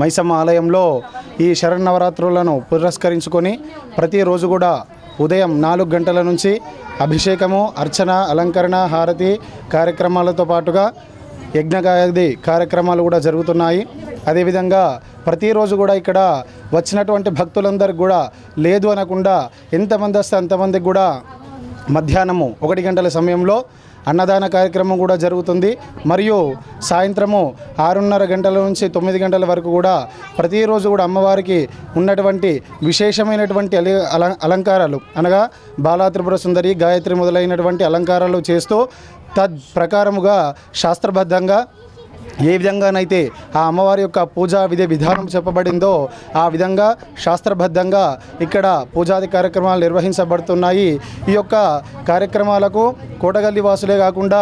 మైసమ్మ ఆలయంలో ఈ శరన్నవరాత్రులను పురస్కరించుకొని ప్రతిరోజు కూడా ఉదయం 4 గంటల నుంచి అభిషేకము, అర్చన, అలంకరణ, హారతి కార్యక్రమాలతో పాటుగా యజ్ఞగాది కార్యక్రమాలు కూడా జరుగుతున్నాయి. అదేవిధంగా ప్రతిరోజు కూడా ఇక్కడ వచ్చినటువంటి భక్తులందరికీ కూడా లేదు అనకుండా ఎంతమంది వస్తే అంతమందికి కూడా మధ్యాహ్నము 1 గంటల సమయంలో అన్నదాన కార్యక్రమం కూడా జరుగుతుంది. మరియు సాయంత్రము 6:30 గంటల నుంచి 9 గంటల వరకు కూడా ప్రతిరోజు కూడా అమ్మవారికి ఉన్నటువంటి విశేషమైనటువంటి అలంకారాలు అనగా బాలా త్రిపుర సుందరి, గాయత్రి మొదలైనటువంటి అలంకారాలు చేస్తూ తత్ప్రకారముగా శాస్త్రబద్ధంగా ఏ విధంగానైతే ఆ అమ్మవారి యొక్క పూజా విధానం చెప్పబడిందో ఆ విధంగా శాస్త్రబద్ధంగా ఇక్కడ పూజాది కార్యక్రమాలు నిర్వహించబడుతున్నాయి. ఈ యొక్క కార్యక్రమాలకు కోటగల్లి వాసులే కాకుండా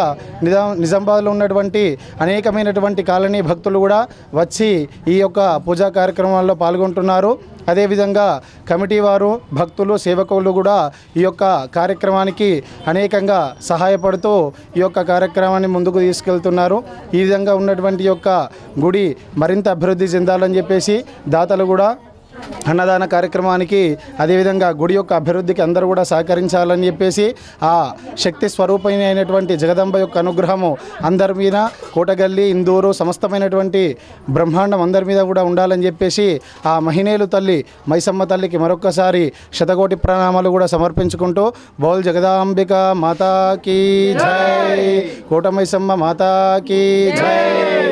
నిజామాబాద్లో ఉన్నటువంటి అనేకమైనటువంటి కాలనీ భక్తులు కూడా వచ్చి ఈ యొక్క పూజా కార్యక్రమాల్లో పాల్గొంటున్నారు. అదేవిధంగా కమిటీ వారు, భక్తులు, సేవకులు కూడా ఈ యొక్క కార్యక్రమానికి అనేకంగా సహాయపడుతూ ఈ యొక్క కార్యక్రమాన్ని ముందుకు తీసుకెళ్తున్నారు. ఈ విధంగా ఉన్నటువంటి యొక్క గుడి మరింత అభివృద్ధి చెందాలని చెప్పేసి దాతలు కూడా అన్నదాన కార్యక్రమానికి అదేవిధంగా గుడి యొక్క అభివృద్ధికి అందరూ కూడా సహకరించాలని చెప్పేసి ఆ శక్తి స్వరూపమైనటువంటి జగదంబ యొక్క అనుగ్రహము అందరి మీద, కోటగల్లి, ఇందూరు సమస్తమైనటువంటి బ్రహ్మాండం అందరి మీద కూడా ఉండాలని చెప్పేసి ఆ మహినేలు తల్లి మైసమ్మ తల్లికి మరొక్కసారి శతకోటి ప్రణామాలు కూడా సమర్పించుకుంటూ బౌల్ జగదాంబిక మాతాకి జై, కోట మైసమ్మ మాతాకి జై.